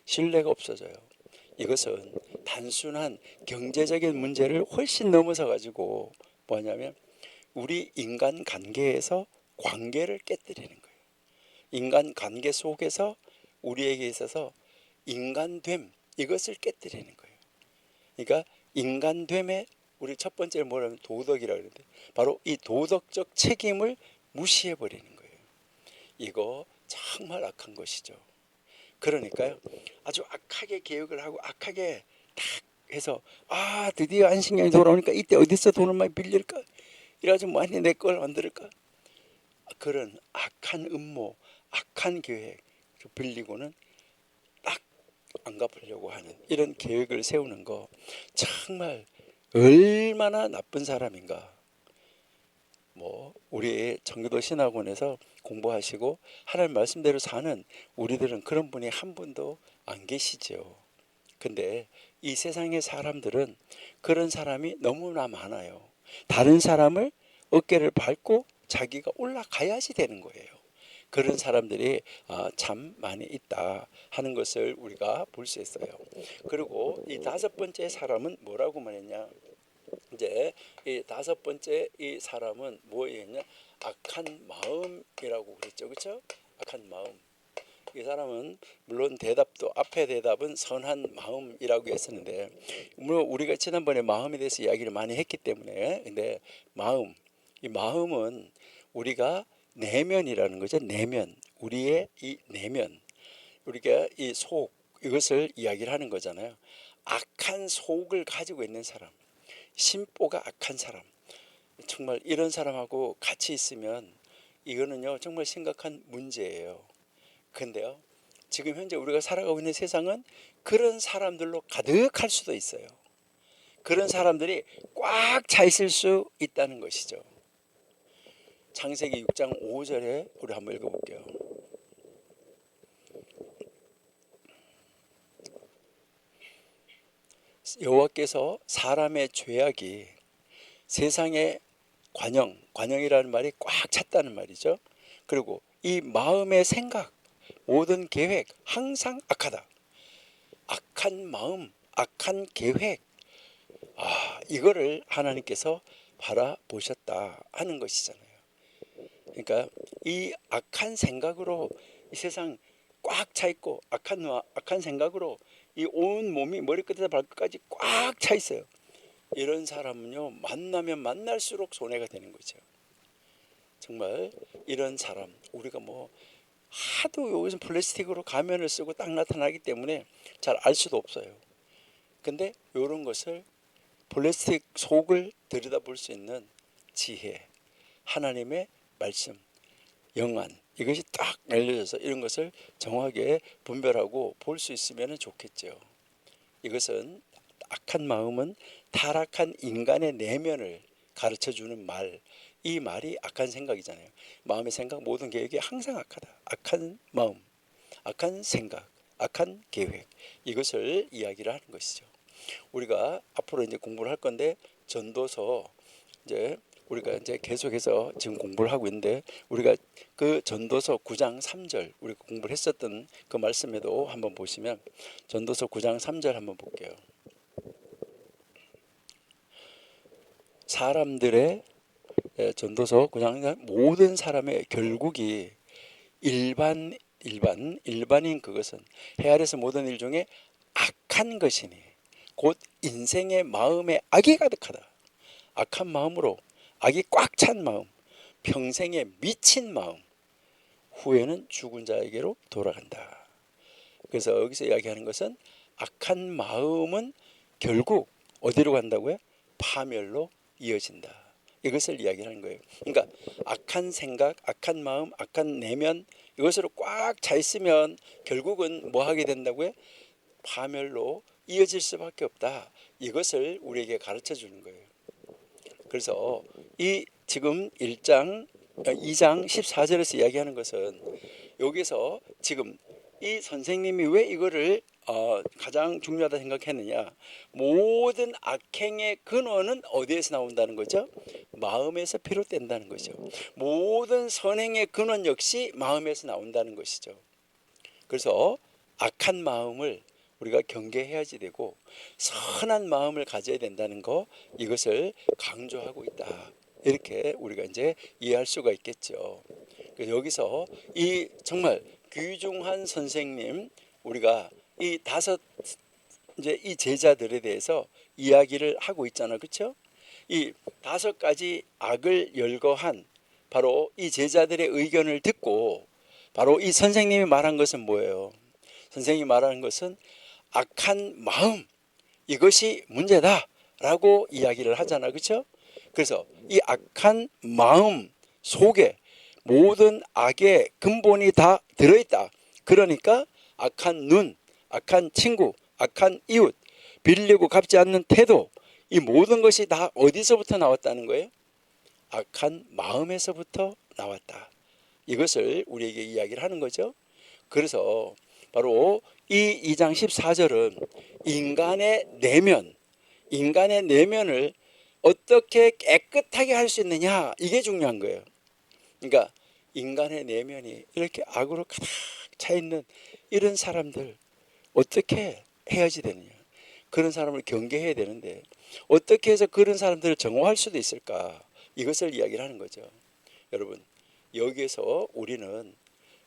A: 신뢰가 없어져요. 이것은 단순한 경제적인 문제를 훨씬 넘어서 가지고 뭐냐면 우리 인간 관계에서 관계를 깨뜨리는 거예요. 인간 관계 속에서 우리에게 있어서 인간됨, 이것을 깨뜨리는 거예요. 그러니까 인간됨에 우리 첫 번째는 뭐라면 도덕이라고 그러는데 바로 이 도덕적 책임을 무시해 버리는 거예요. 이거 정말 악한 것이죠. 그러니까요, 아주 악하게 계획을 하고 악하게 딱 해서 드디어 안식년이 돌아오니까 이때 어디서 돈을 많이 빌릴까? 이래가지고 많이 내 걸 만들까? 그런 악한 음모, 악한 계획 빌리고는 딱 안 갚으려고 하는 이런 계획을 세우는 거 정말 얼마나 나쁜 사람인가. 뭐 우리 청교도 신학원에서 공부하시고 하나님 말씀대로 사는 우리들은 그런 분이 한 분도 안 계시죠. 근데 이 세상의 사람들은 그런 사람이 너무나 많아요. 다른 사람을 어깨를 밟고 자기가 올라가야지 되는 거예요. 그런 사람들이 참 많이 있다 하는 것을 우리가 볼 수 있어요. 그리고 이 다섯 번째 사람은 뭐라고 말했냐? 이제 이 다섯 번째 이 사람은 뭐였냐? 악한 마음이라고 그랬죠, 그렇죠? 악한 마음. 이 사람은 물론 대답도 앞에 대답은 선한 마음이라고 했었는데 물론 우리가 지난번에 마음에 대해서 이야기를 많이 했기 때문에 근데 마음, 이 마음은 우리가 내면이라는 거죠. 내면, 우리의 이 내면, 우리가 이 속, 이것을 이야기를 하는 거잖아요. 악한 속을 가지고 있는 사람, 심보가 악한 사람, 정말 이런 사람하고 같이 있으면 이거는요 정말 심각한 문제예요. 근데요 지금 현재 우리가 살아가고 있는 세상은 그런 사람들로 가득할 수도 있어요. 그런 사람들이 꽉 차 있을 수 있다는 것이죠. 창세기 6장 5절에 우리 한번 읽어볼게요. 여호와께서 사람의 죄악이 세상의 관영이라는 말이 꽉 찼다는 말이죠. 그리고 이 마음의 생각, 모든 계획 항상 악하다. 악한 마음, 악한 계획, 이거를 하나님께서 바라보셨다 하는 것이잖아요. 그러니까 이 악한 생각으로 이 세상 꽉 차 있고 악한 생각으로 이 온 몸이 머리끝에서 발끝까지 꽉 차 있어요. 이런 사람은요 만나면 만날수록 손해가 되는 거죠. 정말 이런 사람 우리가 뭐 하도 여기서 플라스틱으로 가면을 쓰고 딱 나타나기 때문에 잘 알 수도 없어요. 근데 이런 것을 플라스틱 속을 들여다볼 수 있는 지혜, 하나님의 말씀, 영안, 이것이 딱 알려져서 이런 것을 정확하게 분별하고 볼 수 있으면 좋겠죠. 이것은 악한 마음은 타락한 인간의 내면을 가르쳐주는 말, 이 말이 악한 생각이잖아요. 마음의 생각, 모든 계획이 항상 악하다. 악한 마음, 악한 생각, 악한 계획, 이것을 이야기를 하는 것이죠. 우리가 앞으로 이제 공부를 할 건데 전도서 이제 우리가 이제 계속해서 지금 공부를 하고 있는데 우리가 그 전도서 9장 3절 우리가 공부를 했었던 그 말씀에도 한번 보시면 전도서 9장 3절 한번 볼게요. 사람들의 전도서 9장 모든 사람의 결국이 일반인 그것은 해 아래서 모든 일 중에 악한 것이니 곧 인생의 마음에 악이 가득하다. 악한 마음으로 악이 꽉 찬 마음, 평생에 미친 마음, 후에는 죽은 자에게로 돌아간다. 그래서 여기서 이야기하는 것은 악한 마음은 결국 어디로 간다고요? 파멸로 이어진다. 이것을 이야기하는 거예요. 그러니까 악한 생각, 악한 마음, 악한 내면 이것으로 꽉 차 있으면 결국은 뭐 하게 된다고요? 파멸로 이어질 수밖에 없다. 이것을 우리에게 가르쳐 주는 거예요. 그래서 이 지금 2장 14절에서 이야기하는 것은 여기서 지금 이 선생님이 왜 이거를 가장 중요하다 생각했느냐. 모든 악행의 근원은 어디에서 나온다는 거죠? 마음에서 비롯된다는 거죠. 모든 선행의 근원 역시 마음에서 나온다는 것이죠. 그래서 악한 마음을 우리가 경계해야지 되고 선한 마음을 가져야 된다는 거, 이것을 강조하고 있다. 이렇게 우리가 이제 이해할 수가 있겠죠. 여기서 이 정말 귀중한 선생님, 우리가 이 다섯 이제 이 제자들에 대해서 이야기를 하고 있잖아, 그렇죠? 이 다섯 가지 악을 열거한 바로 이 제자들의 의견을 듣고 바로 이 선생님이 말한 것은 뭐예요? 선생님이 말하는 것은 악한 마음, 이것이 문제다라고 이야기를 하잖아, 그렇죠? 그래서 이 악한 마음 속에 모든 악의 근본이 다 들어있다. 그러니까 악한 눈, 악한 친구, 악한 이웃, 빌리고 갚지 않는 태도, 이 모든 것이 다 어디서부터 나왔다는 거예요? 악한 마음에서부터 나왔다. 이것을 우리에게 이야기를 하는 거죠. 그래서 바로 이 2장 14절은 인간의 내면을 어떻게 깨끗하게 할 수 있느냐, 이게 중요한 거예요. 그러니까 인간의 내면이 이렇게 악으로 가득 차 있는 이런 사람들 어떻게 해야지 되느냐. 그런 사람을 경계해야 되는데 어떻게 해서 그런 사람들을 정화할 수도 있을까, 이것을 이야기를 하는 거죠. 여러분, 여기에서 우리는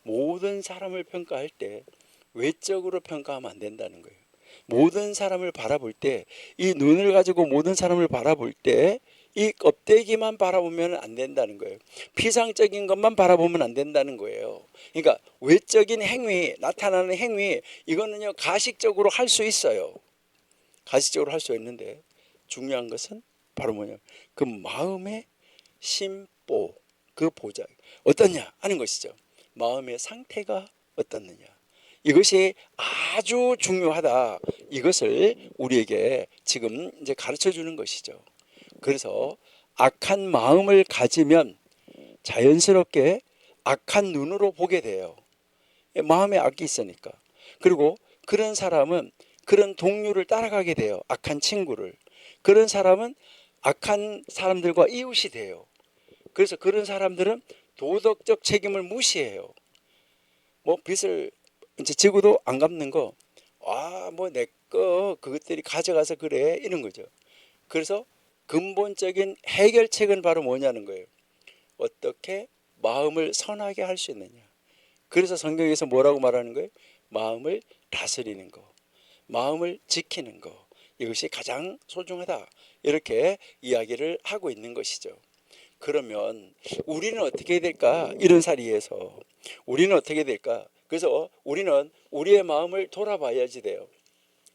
A: 모든 사람을 평가할 때 외적으로 평가하면 안 된다는 거예요. 모든 사람을 바라볼 때, 이 눈을 가지고 모든 사람을 바라볼 때 이 껍데기만 바라보면 안 된다는 거예요. 피상적인 것만 바라보면 안 된다는 거예요. 그러니까 외적인 행위, 나타나는 행위, 이거는요 가식적으로 할 수 있어요. 가식적으로 할 수 있는데 중요한 것은 바로 뭐냐, 그 마음의 심보, 그 보자 어떠냐 하는 것이죠. 마음의 상태가 어떻느냐, 이것이 아주 중요하다. 이것을 우리에게 지금 이제 가르쳐 주는 것이죠. 그래서 악한 마음을 가지면 자연스럽게 악한 눈으로 보게 돼요. 마음에 악이 있으니까. 그리고 그런 사람은 그런 동료를 따라가게 돼요. 악한 친구를. 그런 사람은 악한 사람들과 이웃이 돼요. 그래서 그런 사람들은 도덕적 책임을 무시해요. 뭐 빚을 이제 지고도 안 갚는 거, 뭐 내 거 그것들이 가져가서 그래, 이런 거죠. 그래서 근본적인 해결책은 바로 뭐냐는 거예요. 어떻게 마음을 선하게 할 수 있느냐. 그래서 성경에서 뭐라고 말하는 거예요? 마음을 다스리는 거, 마음을 지키는 거, 이것이 가장 소중하다. 이렇게 이야기를 하고 있는 것이죠. 그러면 우리는 어떻게 될까? 이런 사리에서 우리는 어떻게 될까? 그래서 우리는 우리의 마음을 돌아봐야지 돼요.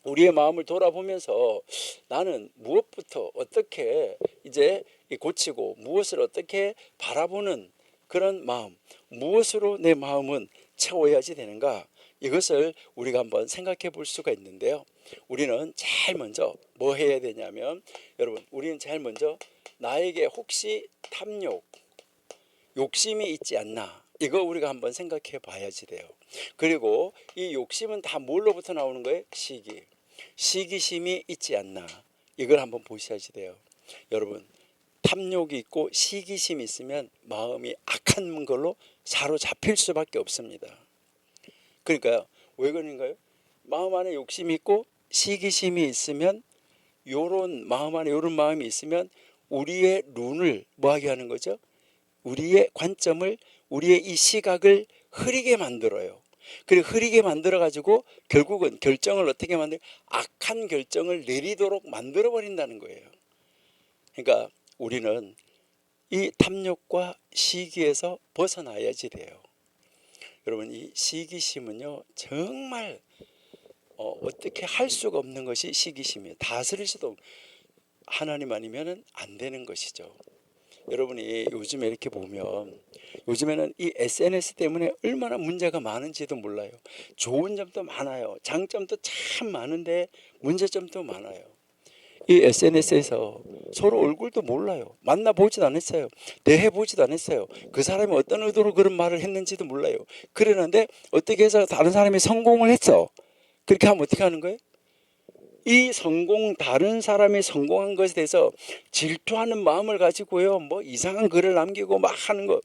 A: 우리의 마음을 돌아보면서 나는 무엇부터 어떻게 이제 고치고 무엇을 어떻게 바라보는 그런 마음, 무엇으로 내 마음은 채워야지 되는가, 이것을 우리가 한번 생각해 볼 수가 있는데요. 우리는 제일 먼저 뭐 해야 되냐면, 여러분, 우리는 제일 먼저 나에게 혹시 탐욕, 욕심이 있지 않나, 이거 우리가 한번 생각해 봐야지 돼요. 그리고 이 욕심은 다 뭘로부터 나오는 거예요? 시기심이 있지 않나, 이걸 한번 보셔야지 돼요. 여러분, 탐욕이 있고 시기심이 있으면 마음이 악한 걸로 사로잡힐 수밖에 없습니다. 그러니까요, 왜 그런가요? 마음 안에 욕심이 있고 시기심이 있으면, 요런 마음 안에 요런 마음이 있으면 우리의 눈을 뭐하게 하는 거죠? 우리의 관점을, 우리의 이 시각을 흐리게 만들어요. 그리고 흐리게 만들어 가지고 결국은 결정을 어떻게 만들, 악한 결정을 내리도록 만들어 버린다는 거예요. 그러니까 우리는 이 탐욕과 시기에서 벗어나야지 돼요. 여러분, 이 시기심은요 정말 어떻게 할 수가 없는 것이 시기심이에요. 다스릴 수도, 하나님 아니면 안 되는 것이죠. 여러분이 요즘에 이렇게 보면, 요즘에는 이 SNS 때문에 얼마나 문제가 많은지도 몰라요. 좋은 점도 많아요. 장점도 참 많은데 문제점도 많아요. 이 SNS에서 서로 얼굴도 몰라요. 만나보지도 않았어요. 대해보지도 않았어요. 그 사람이 어떤 의도로 그런 말을 했는지도 몰라요. 그러는데 어떻게 해서 다른 사람이 성공을 했어. 그렇게 하면 어떻게 하는 거예요? 이 다른 사람이 성공한 것에 대해서 질투하는 마음을 가지고요, 뭐 이상한 글을 남기고 막 하는 거,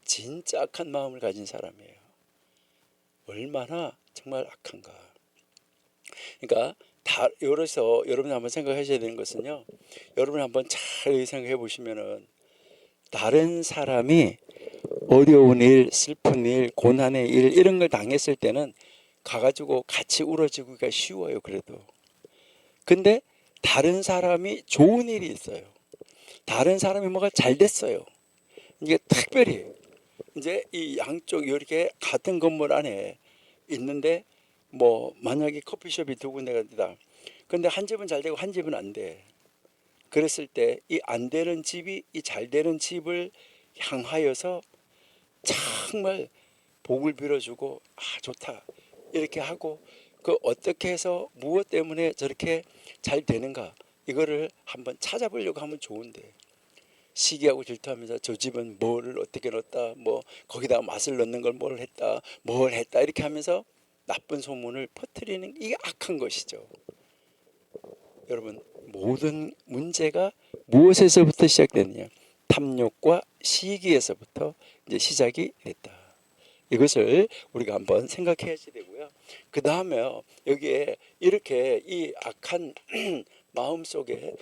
A: 진짜 악한 마음을 가진 사람이에요. 얼마나 정말 악한가. 그러니까 여기서 여러분이 한번 생각하셔야 되는 것은요, 여러분이 한번 잘 생각해 보시면은, 다른 사람이 어려운 일, 슬픈 일, 고난의 일, 이런 걸 당했을 때는 가가지고 같이 울어주기가 쉬워요. 그래도. 근데 다른 사람이 좋은 일이 있어요. 다른 사람이 뭐가 잘 됐어요. 이게 특별히 이제 이 양쪽 이렇게 같은 건물 안에 있는데, 뭐 만약에 커피숍이 두 군데가 있다. 근데 한 집은 잘 되고 한 집은 안 돼. 그랬을 때 이 안 되는 집이 이 잘 되는 집을 향하여서 정말 복을 빌어주고, 아 좋다 이렇게 하고, 그 어떻게 해서 무엇 때문에 저렇게 잘 되는가, 이거를 한번 찾아보려고 하면 좋은데, 시기하고 질투하면서 저 집은 뭐를 어떻게 넣었다, 뭐 거기다가 맛을 넣는 걸 뭘 했다 이렇게 하면서 나쁜 소문을 퍼뜨리는, 이게 악한 것이죠. 여러분, 모든 문제가 무엇에서부터 시작되느냐? 탐욕과 시기에서부터 이제 시작이 됐다. 이것을 우리가 한번 생각해야 되고요. 그 다음에 여기에 이렇게 이 악한 마음 속에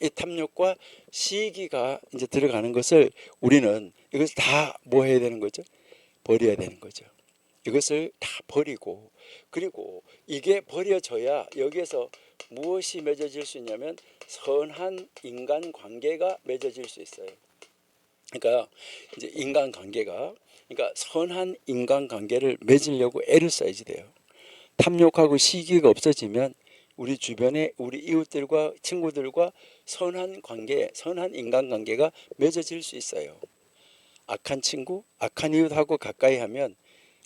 A: 이 탐욕과 시기가 이제 들어가는 것을, 우리는 이것을 다 뭐 해야 되는 거죠? 버려야 되는 거죠. 이것을 다 버리고, 그리고 이게 버려져야 여기에서 무엇이 맺어질 수 있냐면 선한 인간 관계가 맺어질 수 있어요. 그러니까 이제 인간 관계가, 그러니까 선한 인간 관계를 맺으려고 애를 써야지 돼요. 탐욕하고 시기가 없어지면 우리 주변에 우리 이웃들과 친구들과 선한 관계, 선한 인간 관계가 맺어질 수 있어요. 악한 친구, 악한 이웃하고 가까이 하면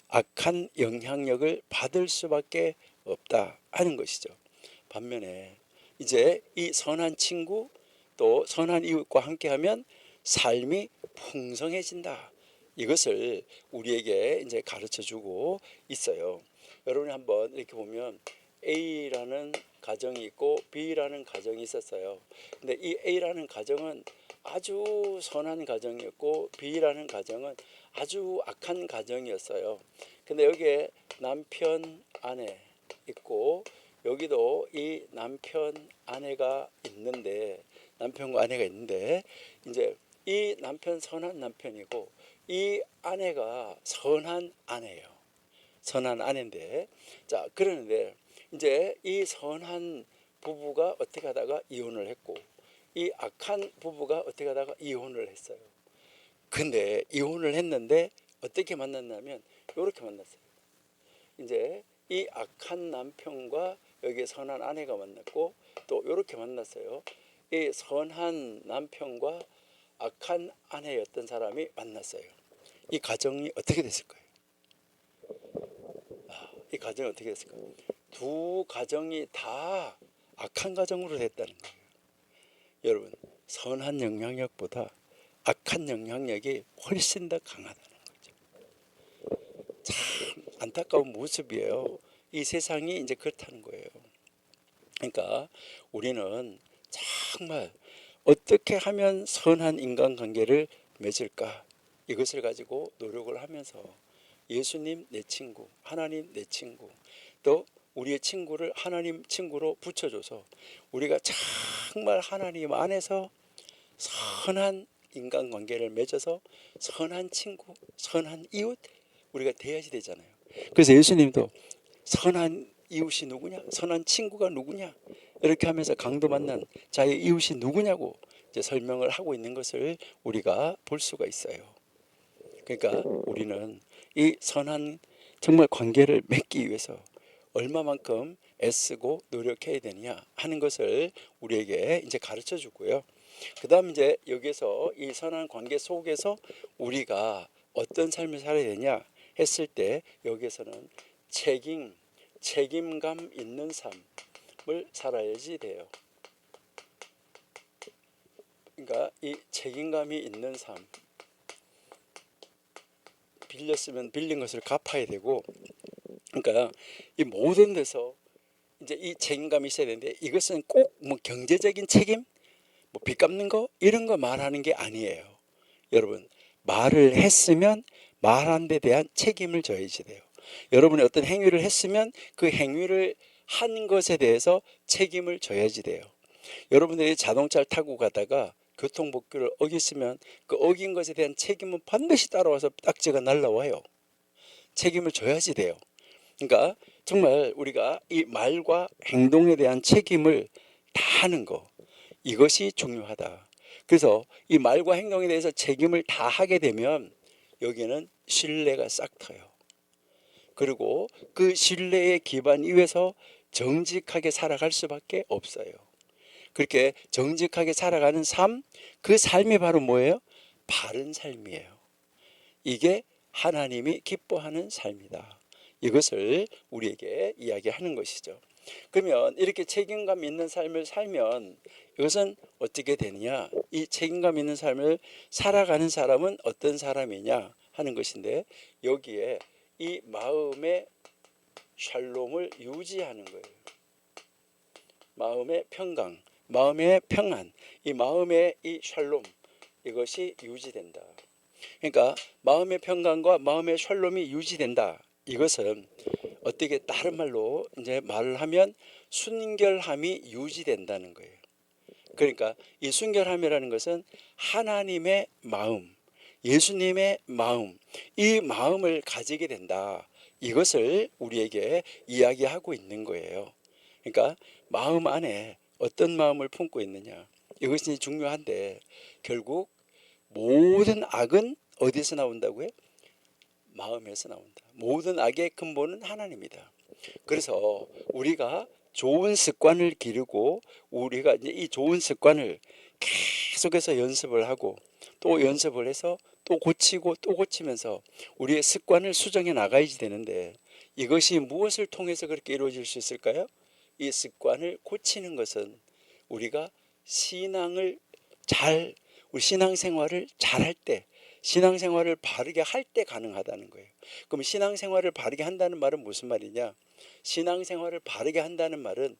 A: 악한 영향력을 받을 수밖에 없다 하는 것이죠. 반면에 이제 이 선한 친구 또 선한 이웃과 함께하면 삶이 풍성해진다. 이것을 우리에게 이제 가르쳐 주고 있어요. 여러분이 한번 이렇게 보면 A라는 가정이 있고 B라는 가정이 있었어요. 근데 이 A라는 가정은 아주 선한 가정이었고 B라는 가정은 아주 악한 가정이었어요. 근데 여기에 남편 아내 있고, 여기도 이 남편과 아내가 있는데, 이제 이 남편 선한 남편이고 이 아내가 선한 아내예요. 선한 아내인데, 자 그러는데 이제 이 선한 부부가 어떻게 하다가 이혼을 했고, 이 악한 부부가 어떻게 하다가 이혼을 했어요. 근데 이혼을 했는데 어떻게 만났냐면 이렇게 만났어요. 이제 이 악한 남편과 여기 선한 아내가 만났고, 또 이렇게 만났어요. 이 선한 남편과 악한 아내였던 사람이 만났어요. 이 가정이 어떻게 됐을까요? 이 가정이 어떻게 됐을까요? 두 가정이 다 악한 가정으로 됐다는 거예요. 여러분, 선한 영향력보다 악한 영향력이 훨씬 더 강하다는 거죠. 참 안타까운 모습이에요. 이 세상이 이제 그렇다는 거예요. 그러니까 우리는 정말 어떻게 하면 선한 인간관계를 맺을까, 이것을 가지고 노력을 하면서 예수님 내 친구, 하나님 내 친구, 또 우리의 친구를 하나님 친구로 붙여줘서 우리가 정말 하나님 안에서 선한 인간관계를 맺어서 선한 친구, 선한 이웃 우리가 돼야지 되잖아요. 그래서 예수님도 선한 이웃이 누구냐? 선한 친구가 누구냐? 이렇게 하면서 강도 만난 자의 이웃이 누구냐고 이제 설명을 하고 있는 것을 우리가 볼 수가 있어요. 그러니까 우리는 이 선한 정말 관계를 맺기 위해서 얼마만큼 애쓰고 노력해야 되느냐 하는 것을 우리에게 이제 가르쳐 주고요. 그다음 이제 여기서 이 선한 관계 속에서 우리가 어떤 삶을 살아야 되냐 했을 때 여기에서는 책임감 있는 삶을 살아야지 돼요. 그러니까 이 책임감이 있는 삶, 빌렸으면 빌린 것을 갚아야 되고, 그러니까 이 모든 데서 이제 이 책임감이 있어야 되는데 이것은 꼭 뭐 경제적인 책임, 뭐 빚 갚는 거 이런 거 말하는 게 아니에요. 여러분 말을 했으면 말한 데 대한 책임을 져야지 돼요. 여러분이 어떤 행위를 했으면 그 행위를 한 것에 대해서 책임을 져야지 돼요. 여러분들이 자동차를 타고 가다가 교통법규를 어겼으면 그 어긴 것에 대한 책임은 반드시 따라와서 딱지가 날라와요. 책임을 져야지 돼요. 그러니까 정말 우리가 이 말과 행동에 대한 책임을 다 하는 거, 이것이 중요하다. 그래서 이 말과 행동에 대해서 책임을 다 하게 되면 여기는 신뢰가 싹 터요. 그리고 그 신뢰의 기반 위에서 정직하게 살아갈 수밖에 없어요. 그렇게 정직하게 살아가는 삶, 그 삶이 바로 뭐예요? 바른 삶이에요. 이게 하나님이 기뻐하는 삶이다. 이것을 우리에게 이야기하는 것이죠. 그러면 이렇게 책임감 있는 삶을 살면 이것은 어떻게 되느냐? 이 책임감 있는 삶을 살아가는 사람은 어떤 사람이냐 하는 것인데, 여기에 이 마음의 샬롬을 유지하는 거예요. 마음의 평강, 마음의 평안, 이 마음의 이 샬롬, 이것이 유지된다. 그러니까 마음의 평강과 마음의 샬롬이 유지된다. 이것은 어떻게 다른 말로 이제 말을 하면 순결함이 유지된다는 거예요. 그러니까 이 순결함이라는 것은 하나님의 마음, 예수님의 마음, 이 마음을 가지게 된다. 이것을 우리에게 이야기하고 있는 거예요. 그러니까 마음 안에 어떤 마음을 품고 있느냐, 이것이 중요한데, 결국 모든 악은 어디서 나온다고요? 마음에서 나온다. 모든 악의 근본은 하나님이다. 그래서 우리가 좋은 습관을 기르고 우리가 이제 이 좋은 습관을 계속해서 연습을 하고 또 연습을 해서 또 고치고 또 고치면서 우리의 습관을 수정해 나가야지 되는데, 이것이 무엇을 통해서 그렇게 이루어질 수 있을까요? 이 습관을 고치는 것은 우리가 신앙을 잘, 우리 신앙생활을 잘할 때, 신앙생활을 바르게 할 때 가능하다는 거예요. 그럼 신앙생활을 바르게 한다는 말은 무슨 말이냐? 신앙생활을 바르게 한다는 말은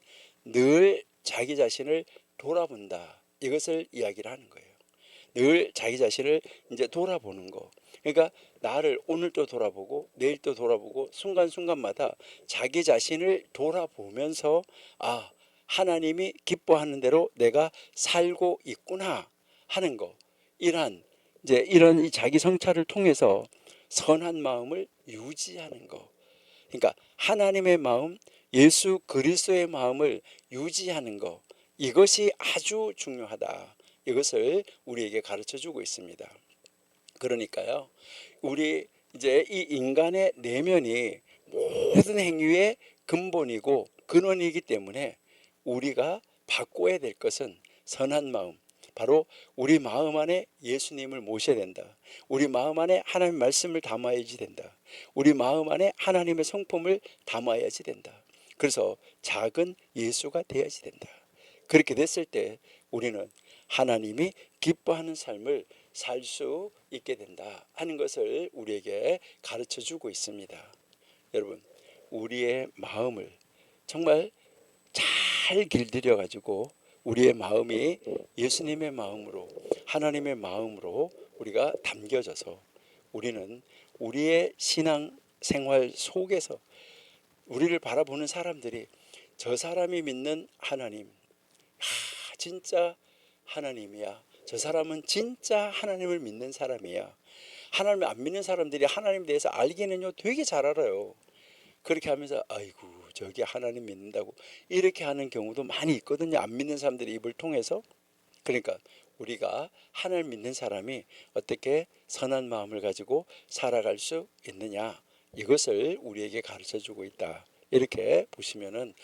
A: 늘 자기 자신을 돌아본다. 이것을 이야기를 하는 거예요. 늘 자기 자신을 이제 돌아보는 거. 그러니까 나를 오늘도 돌아보고 내일도 돌아보고 순간순간마다 자기 자신을 돌아보면서 아, 하나님이 기뻐하는 대로 내가 살고 있구나 하는 거. 이런 이 자기 성찰을 통해서 선한 마음을 유지하는 거. 그러니까 하나님의 마음, 예수 그리스도의 마음을 유지하는 거. 이것이 아주 중요하다. 이것을 우리에게 가르쳐 주고 있습니다. 그러니까요, 우리 이제 이 인간의 내면이 모든 행위의 근본이고 근원이기 때문에 우리가 바꿔야 될 것은 선한 마음, 바로 우리 마음 안에 예수님을 모셔야 된다. 우리 마음 안에 하나님의 말씀을 담아야지 된다. 우리 마음 안에 하나님의 성품을 담아야지 된다. 그래서 작은 예수가 되어야지 된다. 그렇게 됐을 때 우리는 하나님이 기뻐하는 삶을 살 수 있게 된다 하는 것을 우리에게 가르쳐 주고 있습니다. 여러분, 우리의 마음을 정말 잘 길들여 가지고 우리의 마음이 예수님의 마음으로, 하나님의 마음으로 우리가 담겨져서 우리는 우리의 신앙 생활 속에서 우리를 바라보는 사람들이 저 사람이 믿는 하나님, 진짜 하나님이야, 저 사람은 진짜 하나님을 믿는 사람이야. 하나님을 안 믿는 사람들이 하나님에 대해서 알기는요 되게 잘 알아요. 그렇게 하면서 아이고 저기 하나님 믿는다고 이렇게 하는 경우도 많이 있거든요. 안 믿는 사람들의 입을 통해서. 그러니까 우리가 하나님 믿는 사람이 어떻게 선한 마음을 가지고 살아갈 수 있느냐, 이것을 우리에게 가르쳐 주고 있다. 이렇게 보시면은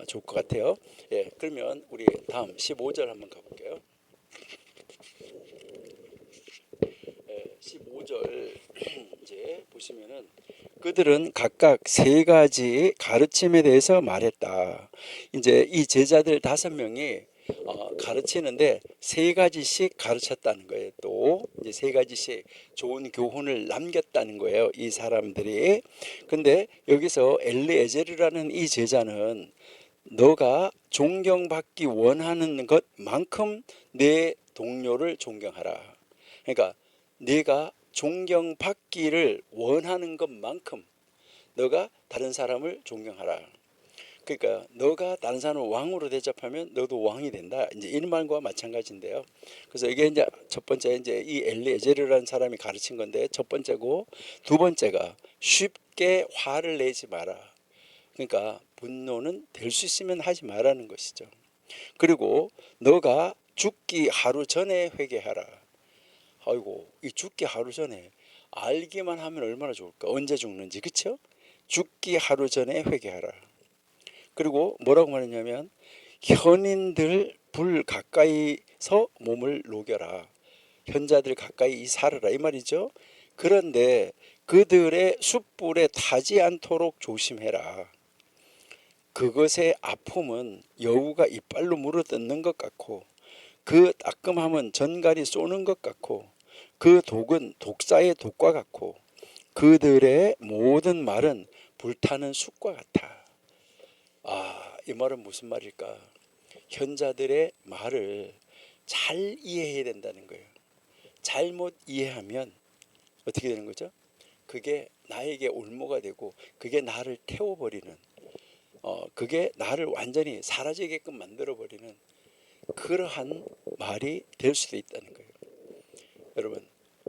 A: 좋을 것 같아요. 예, 그러면 우리 다음 15절 한번 가볼게요. 15절 이제 보시면은 그들은 각각 세 가지 가르침에 대해서 말했다. 이제 이 제자들 5명이 가르치는데 세 가지씩 가르쳤다는 거예요. 또 이제 세 가지씩 좋은 교훈을 남겼다는 거예요. 이 사람들이. 근데 여기서 엘리에제르라는 이 제자는 너가 존경받기 원하는 것만큼 내 동료를 존경하라. 그러니까 네가 존경받기를 원하는 것만큼 너가 다른 사람을 존경하라. 그러니까 너가 다른 사람을 왕으로 대접하면 너도 왕이 된다. 이제 이 말과 마찬가지인데요. 그래서 이게 이제 첫 번째 이제 이 엘리에제르라는 사람이 가르친 건데 첫 번째고, 두 번째가 쉽게 화를 내지 마라. 그러니까 분노는 될 수 있으면 하지 말라는 것이죠. 그리고 너가 죽기 하루 전에 회개하라. 아이고, 이 죽기 하루 전에 알기만 하면 얼마나 좋을까. 언제 죽는지, 그렇죠? 죽기 하루 전에 회개하라. 그리고 뭐라고 말했냐면 현인들 불 가까이서 몸을 녹여라. 현자들 가까이 살아라 이 말이죠. 그런데 그들의 숯불에 타지 않도록 조심해라. 그것의 아픔은 여우가 이빨로 물어뜯는 것 같고 그 따끔함은 전갈이 쏘는 것 같고 그 독은 독사의 독과 같고 그들의 모든 말은 불타는 숯과 같아. 이 말은 무슨 말일까? 현자들의 말을 잘 이해해야 된다는 거예요. 잘못 이해하면 어떻게 되는 거죠? 그게 나에게 올무가 되고 그게 나를 태워버리는, 그게 나를 완전히 사라지게끔 만들어버리는 그러한 말이 될 수도 있다는 거예요. 여러분,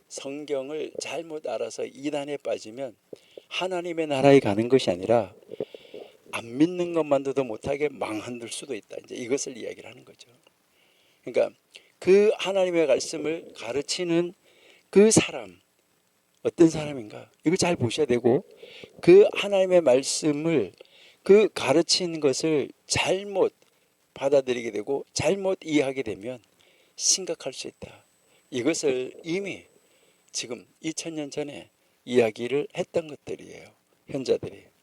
A: 성경을 잘못 알아서 이단에 빠지면 하나님의 나라에 가는 것이 아니라 안 믿는 것만도 못하게 망한들 수도 있다. 이제 이것을 이야기를 하는 거죠. 그러니까 그 하나님의 말씀을 가르치는 그 사람 어떤 사람인가 이거 잘 보셔야 되고, 그 하나님의 말씀을 그 가르치는 것을 잘못 받아들이게 되고 잘못 이해하게 되면 심각할 수 있다. 이것을 이미 지금 2000년 전에 이야기를 했던 것들이에요. 현자들이.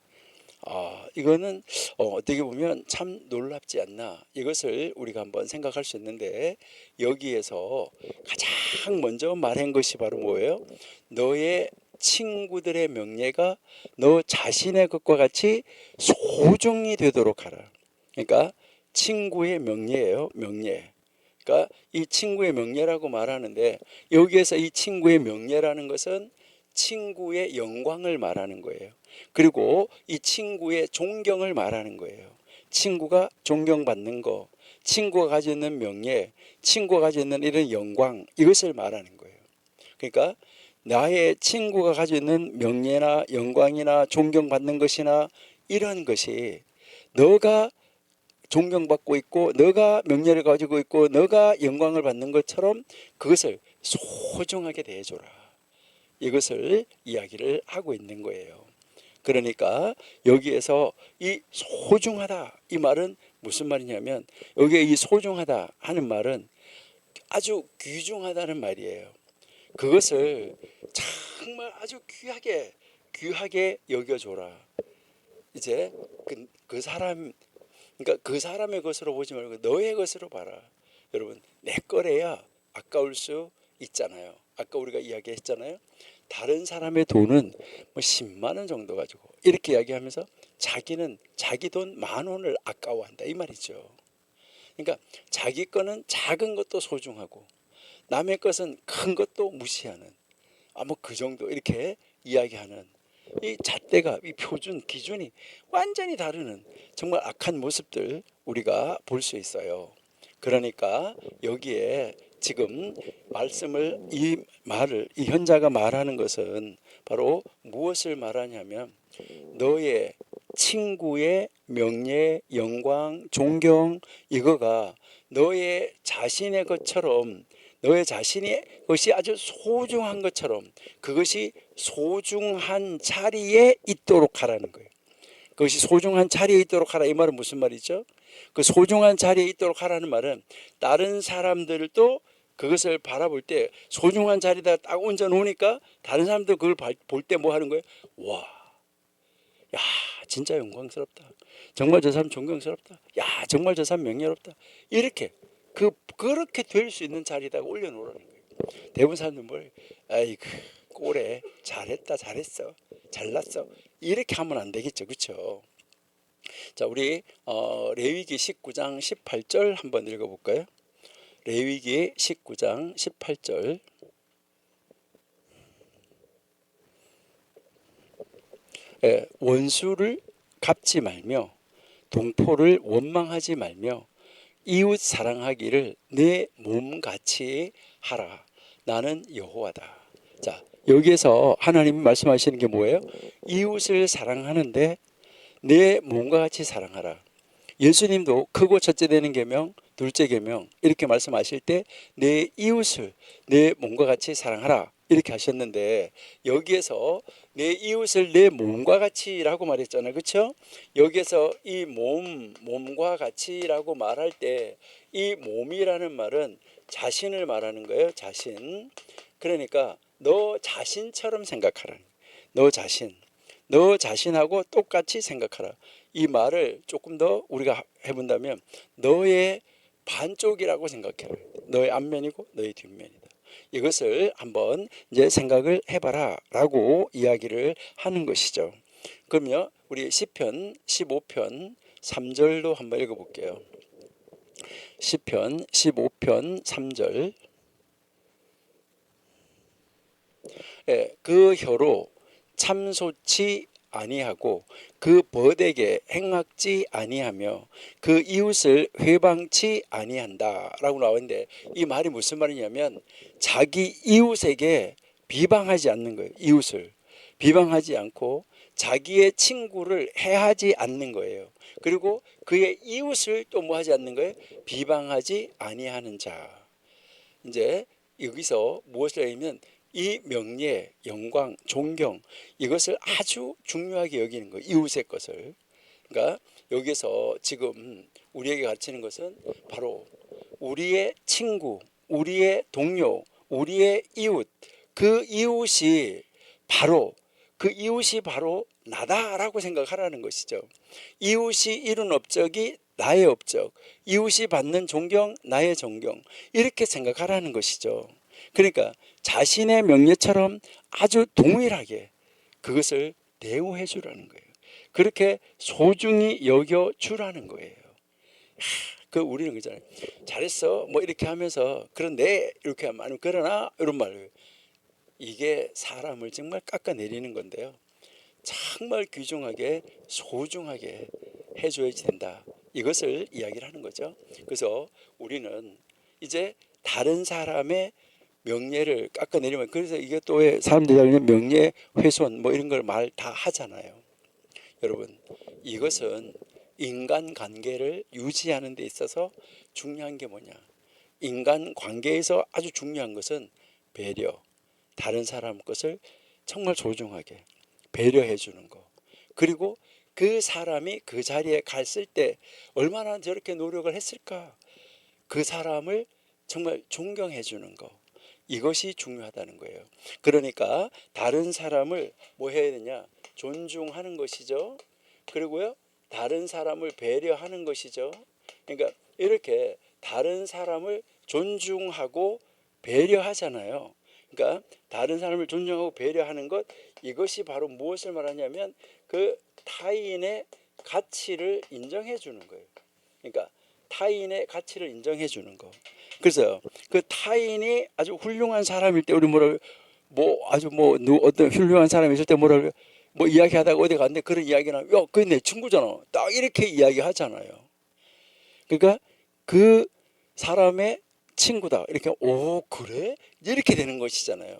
A: 이거는 어떻게 보면 참 놀랍지 않나, 이것을 우리가 한번 생각할 수 있는데, 여기에서 가장 먼저 말한 것이 바로 뭐예요? 너의 친구들의 명예가 너 자신의 것과 같이 소중히 되도록 하라. 그러니까 친구의 명예예요. 명예. 그러니까 이 친구의 명예라고 말하는데 여기에서 이 친구의 명예라는 것은 친구의 영광을 말하는 거예요. 그리고 이 친구의 존경을 말하는 거예요. 친구가 존경받는 거, 친구가 가지고 있는 명예, 친구가 가지고 있는 이런 영광, 이것을 말하는 거예요. 그러니까 나의 친구가 가지고 있는 명예나 영광이나 존경받는 것이나 이런 것이 너가 존경받고 있고 너가 명예를 가지고 있고 너가 영광을 받는 것처럼 그것을 소중하게 대해줘라. 이것을 이야기를 하고 있는 거예요. 그러니까 여기에서 이 소중하다 이 말은 무슨 말이냐면, 여기에 이 소중하다 하는 말은 아주 귀중하다는 말이에요. 그것을 정말 아주 귀하게 여겨줘라. 이제 그 사람, 그러니까 그 사람의 것으로 보지 말고 너의 것으로 봐라. 여러분, 내 거래야 아까울 수 있잖아요. 아까 우리가 이야기했잖아요. 다른 사람의 돈은 뭐 10만 원 정도 가지고 이렇게 이야기하면서 자기는 자기 돈 10,000원을 아까워한다 이 말이죠. 그러니까 자기 거는 작은 것도 소중하고 남의 것은 큰 것도 무시하는, 뭐 그 정도 이렇게 이야기하는 이 잣대가, 이 표준 기준이 완전히 다르는 정말 악한 모습들 우리가 볼 수 있어요. 그러니까 여기에 지금 이 말을 이 현자가 말하는 것은 바로 무엇을 말하냐면 너의 친구의 명예, 영광, 존경 이거가 너의 자신의 것처럼 너의 자신의 것이 아주 소중한 것처럼 그것이 소중한 자리에 있도록 하라는 거예요. 그것이 소중한 자리에 있도록 하라 이 말은 무슨 말이죠? 그 소중한 자리에 있도록 하라는 말은 다른 사람들도 그것을 바라볼 때 소중한 자리에다 딱 얹어 놓으니까 다른 사람들 그걸 볼 때 뭐 하는 거예요? 와, 야 진짜 영광스럽다. 정말 저 사람 존경스럽다. 야 정말 저 사람 명예롭다. 이렇게 그렇게 될 수 있는 자리에다가 올려놓으라는 거예요. 대부분 사람들은 뭘 아이고 꼴에 잘했다 잘했어 잘났어 이렇게 하면 안 되겠죠. 그렇죠? 자 우리 레위기 19장 18절 한번 읽어볼까요? 레위기 19장 18절 원수를 갚지 말며 동포를 원망하지 말며 이웃 사랑하기를 내 몸같이 하라. 나는 여호와다. 자 여기에서 하나님이 말씀하시는 게 뭐예요? 이웃을 사랑하는데 내 몸과 같이 사랑하라. 예수님도 크고 첫째 되는 계명, 둘째 계명 이렇게 말씀하실 때 내 이웃을 내 몸과 같이 사랑하라 이렇게 하셨는데 여기에서 내 이웃을 내 몸과 같이라고 말했잖아요. 그렇죠? 여기에서 이 몸과 같이라고 말할 때 이 몸이라는 말은 자신을 말하는 거예요. 자신. 그러니까 너 자신처럼 생각하라. 너 자신하고 똑같이 생각하라. 이 말을 조금 더 우리가 해본다면 너의 반쪽이라고 생각해라. 너의 앞면이고 너의 뒷면이다. 이것을 한번 이제 생각을 해봐라 라고 이야기를 하는 것이죠. 그러면 우리 시편 15편 3절도 한번 읽어볼게요. 시편 15편 3절 그 혀로 참소치 아니하고 그 벗에게 행악지 아니하며 그 이웃을 회방치 아니한다 라고 나오는데 이 말이 무슨 말이냐면 자기 이웃에게 비방하지 않는 거예요. 이웃을 비방하지 않고 자기의 친구를 해하지 않는 거예요. 그리고 그의 이웃을 또 뭐 하지 않는 거예요? 비방하지 아니하는 자. 이제 여기서 무엇을 하냐면 이 명예, 영광, 존경 이것을 아주 중요하게 여기는 거예요. 이웃의 것을. 그러니까 여기서 지금 우리에게 가르치는 것은 바로 우리의 친구, 우리의 동료, 우리의 이웃 그 이웃이 바로 나다라고 생각하라는 것이죠. 이웃이 이룬 업적이 나의 업적, 이웃이 받는 존경 나의 존경 이렇게 생각하라는 것이죠. 그러니까 자신의 명예처럼 아주 동일하게 그것을 대우해 주라는 거예요. 그렇게 소중히 여겨 주라는 거예요. 우리는 그잖아요. 잘했어 뭐 이렇게 하면서 그런데 이렇게 하면 아니면 그러나 이런 말을 이게 사람을 정말 깎아내리는 건데요. 정말 귀중하게 소중하게 해줘야지 된다. 이것을 이야기를 하는 거죠. 그래서 우리는 이제 다른 사람의 명예를 깎아내리면 그래서 이게 또 왜 사람들이 명예훼손 뭐 이런 걸 말 다 하잖아요. 여러분 이것은 인간관계를 유지하는 데 있어서 중요한 게 뭐냐. 인간관계에서 아주 중요한 것은 배려. 다른 사람 것을 정말 소중하게 배려해 주는 거. 그리고 그 사람이 그 자리에 갔을 때 얼마나 저렇게 노력을 했을까. 그 사람을 정말 존경해 주는 거. 이것이 중요하다는 거예요. 그러니까 다른 사람을 뭐 해야 되냐? 존중하는 것이죠. 그리고요 다른 사람을 배려하는 것이죠. 그러니까 이렇게 다른 사람을 존중하고 배려하잖아요. 그러니까 다른 사람을 존중하고 배려하는 것 이것이 바로 무엇을 말하냐면 그 타인의 가치를 인정해 주는 거예요. 그러니까 타인의 가치를 인정해 주는 거. 그래서 그 타인이 아주 훌륭한 사람일 때 우리 어떤 훌륭한 사람이 있을 때 뭐 이야기하다가 어디 갔는데 그런 이야기나 야 그게 내 친구잖아 딱 이렇게 이야기하잖아요. 그러니까 그 사람의 친구다 이렇게 오 그래? 이렇게 되는 것이잖아요.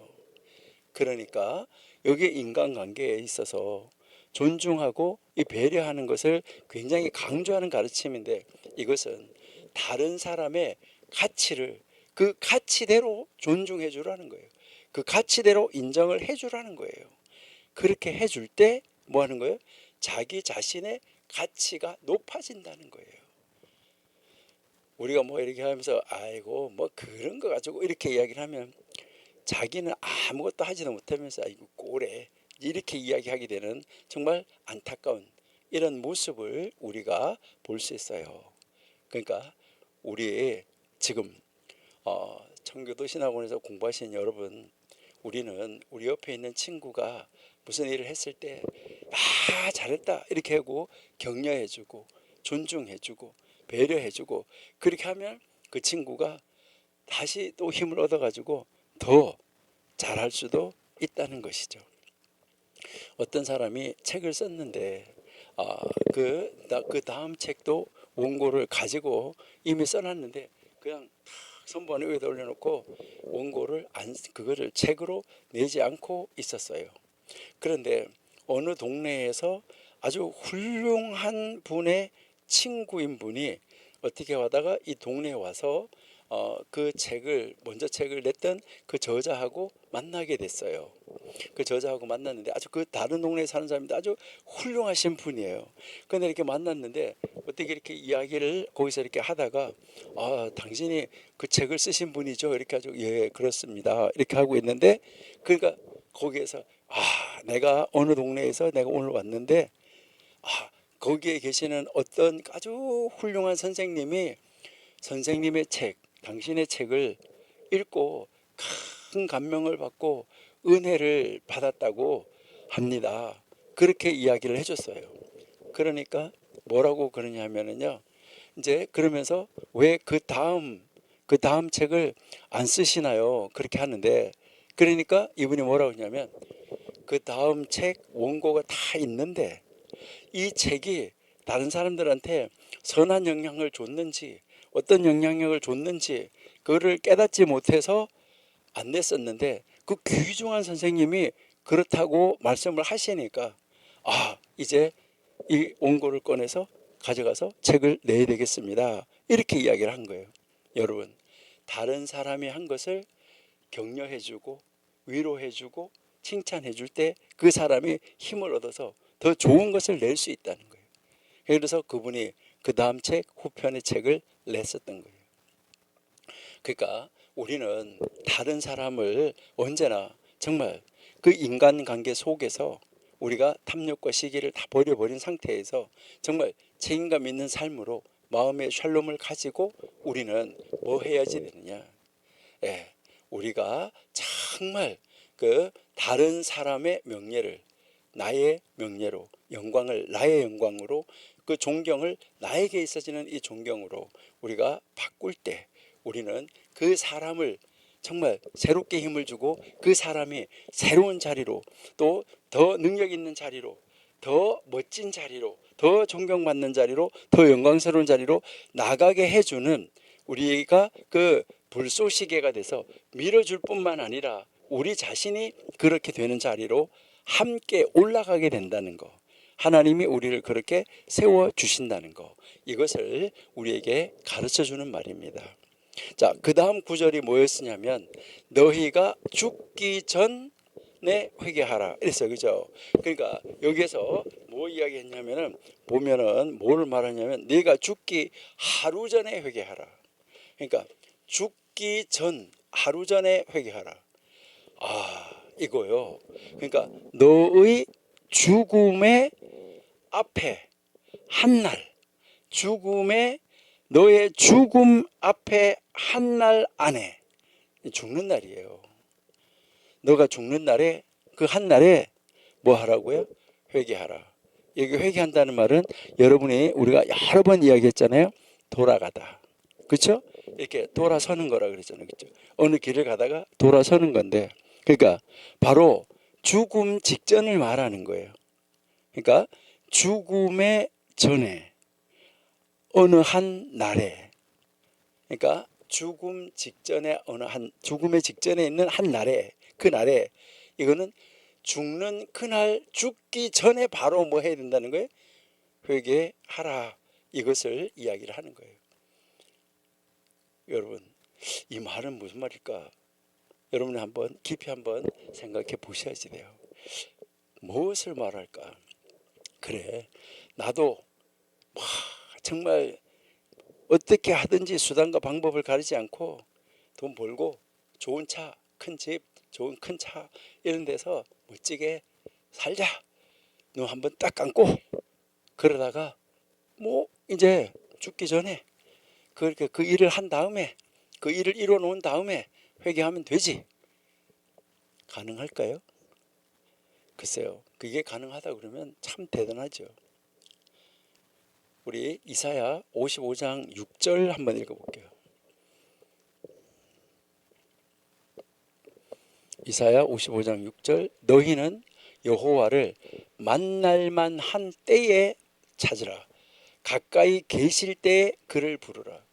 A: 그러니까 여기 인간관계에 있어서 존중하고 이 배려하는 것을 굉장히 강조하는 가르침인데 이것은 다른 사람의 가치를 그 가치대로 존중해 주라는 거예요. 그 가치대로 인정을 해 주라는 거예요. 그렇게 해줄 때 뭐 하는 거예요? 자기 자신의 가치가 높아진다는 거예요. 우리가 뭐 이렇게 하면서 아이고 뭐 그런 거 가지고 이렇게 이야기를 하면 자기는 아무것도 하지도 못하면서 아이고 꼴에 이렇게 이야기하게 되는 정말 안타까운 이런 모습을 우리가 볼 수 있어요. 그러니까 우리 지금 청교도 신학원에서 공부하시는 여러분, 우리는 우리 옆에 있는 친구가 무슨 일을 했을 때 잘했다 이렇게 하고 격려해주고 존중해주고 배려해주고 그렇게 하면 그 친구가 다시 또 힘을 얻어가지고 더 잘할 수도 있다는 것이죠. 어떤 사람이 책을 썼는데 그 다음 책도 원고를 가지고 이미 써놨는데 그냥 선반 위에다 올려놓고 원고를 그거를 책으로 내지 않고 있었어요. 그런데 어느 동네에서 아주 훌륭한 분의 친구인 분이 어떻게 하다가 이 동네에 와서 그 책을 먼저 책을 냈던 그 저자하고 만나게 됐어요. 그 저자하고 만났는데 아주 그 다른 동네에 사는 사람인데 아주 훌륭하신 분이에요. 근데 이렇게 만났는데 어떻게 이렇게 이야기를 거기서 이렇게 하다가 당신이 그 책을 쓰신 분이죠? 이렇게 하죠. 예, 그렇습니다. 이렇게 하고 있는데 그러니까 거기에서 내가 어느 동네에서 내가 오늘 왔는데 거기에 계시는 어떤 아주 훌륭한 선생님의 책, 당신의 책을 읽고 큰 감명을 받고 은혜를 받았다고 합니다. 그렇게 이야기를 해줬어요. 그러니까 뭐라고 그러냐면요. 이제 그러면서 왜 그 다음 책을 안 쓰시나요? 그렇게 하는데 그러니까 이분이 뭐라고 하냐면 그 다음 책 원고가 다 있는데 이 책이 다른 사람들한테 선한 영향을 줬는지 어떤 영향력을 줬는지 그거를 깨닫지 못해서 안 냈었는데 그 귀중한 선생님이 그렇다고 말씀을 하시니까 이제 이 원고를 꺼내서 가져가서 책을 내야 되겠습니다. 이렇게 이야기를 한 거예요. 여러분, 다른 사람이 한 것을 격려해주고 위로해주고 칭찬해줄 때 그 사람이 힘을 얻어서 더 좋은 것을 낼 수 있다는 거예요. 그래서 그분이 그 다음 책 후편의 책을 냈었던 거예요. 그러니까 우리는 다른 사람을 언제나 정말 그 인간관계 속에서 우리가 탐욕과 시기를 다 버려버린 상태에서 정말 책임감 있는 삶으로 마음의 샬롬을 가지고 우리는 뭐 해야지 되느냐. 우리가 정말 그 다른 사람의 명예를 나의 명예로 영광을 나의 영광으로 그 존경을 나에게 있어지는 이 존경으로 우리가 바꿀 때 우리는 그 사람을 정말 새롭게 힘을 주고 그 사람이 새로운 자리로 또 더 능력 있는 자리로 더 멋진 자리로 더 존경받는 자리로 더 영광스러운 자리로 나가게 해주는 우리가 그 불쏘시개가 돼서 밀어줄 뿐만 아니라 우리 자신이 그렇게 되는 자리로 함께 올라가게 된다는 거, 하나님이 우리를 그렇게 세워주신다는 거, 이것을 우리에게 가르쳐주는 말입니다. 자, 그 다음 구절이 뭐였냐면 너희가 죽기 전에 회개하라 이랬어요. 그죠? 그러니까 여기에서 뭐 이야기했냐면은 보면은 뭐를 말하냐면 네가 죽기 하루 전에 회개하라. 그러니까 죽기 전 하루 전에 회개하라. 이거요. 그러니까 너의 죽음의 앞에 한날 너의 죽음 앞에 한 날 안에 죽는 날이에요. 너가 죽는 날에 그 한 날에 뭐 하라고요? 회개하라. 여기 회개한다는 말은 여러분이 우리가 여러 번 이야기했잖아요. 돌아가다. 그렇죠? 이렇게 돌아서는 거라 그랬잖아요. 그렇죠? 어느 길을 가다가 돌아서는 건데 그러니까 바로 죽음 직전을 말하는 거예요. 그러니까 죽음의 전에 어느 한 날에 그러니까 죽음 직전에 죽음의 직전에 있는 한 날에, 그 날에 이거는 죽는 그날, 죽기 전에 바로 뭐 해야 된다는 거예요? 회개하라. 이것을 이야기를 하는 거예요. 여러분, 이 말은 무슨 말일까? 여러분이 한번 깊이 한번 생각해 보셔야지 돼요. 무엇을 말할까? 그래, 나도 정말 어떻게 하든지 수단과 방법을 가리지 않고 돈 벌고 좋은 차, 큰 집, 좋은 큰 차 이런 데서 멋지게 살자. 눈 한번 딱 감고 그러다가 뭐 이제 죽기 전에 그렇게 그 일을 한 다음에, 그 일을 이뤄 놓은 다음에 회개하면 되지. 가능할까요? 글쎄요, 그게 가능하다 그러면 참 대단하죠. 우리 이사야 55장 6절 한번 읽어볼게요. 이사야 55장 6절. 너희는 여호와를 만날만 한 때에 찾으라. 가까이 계실 때에 그를 부르라.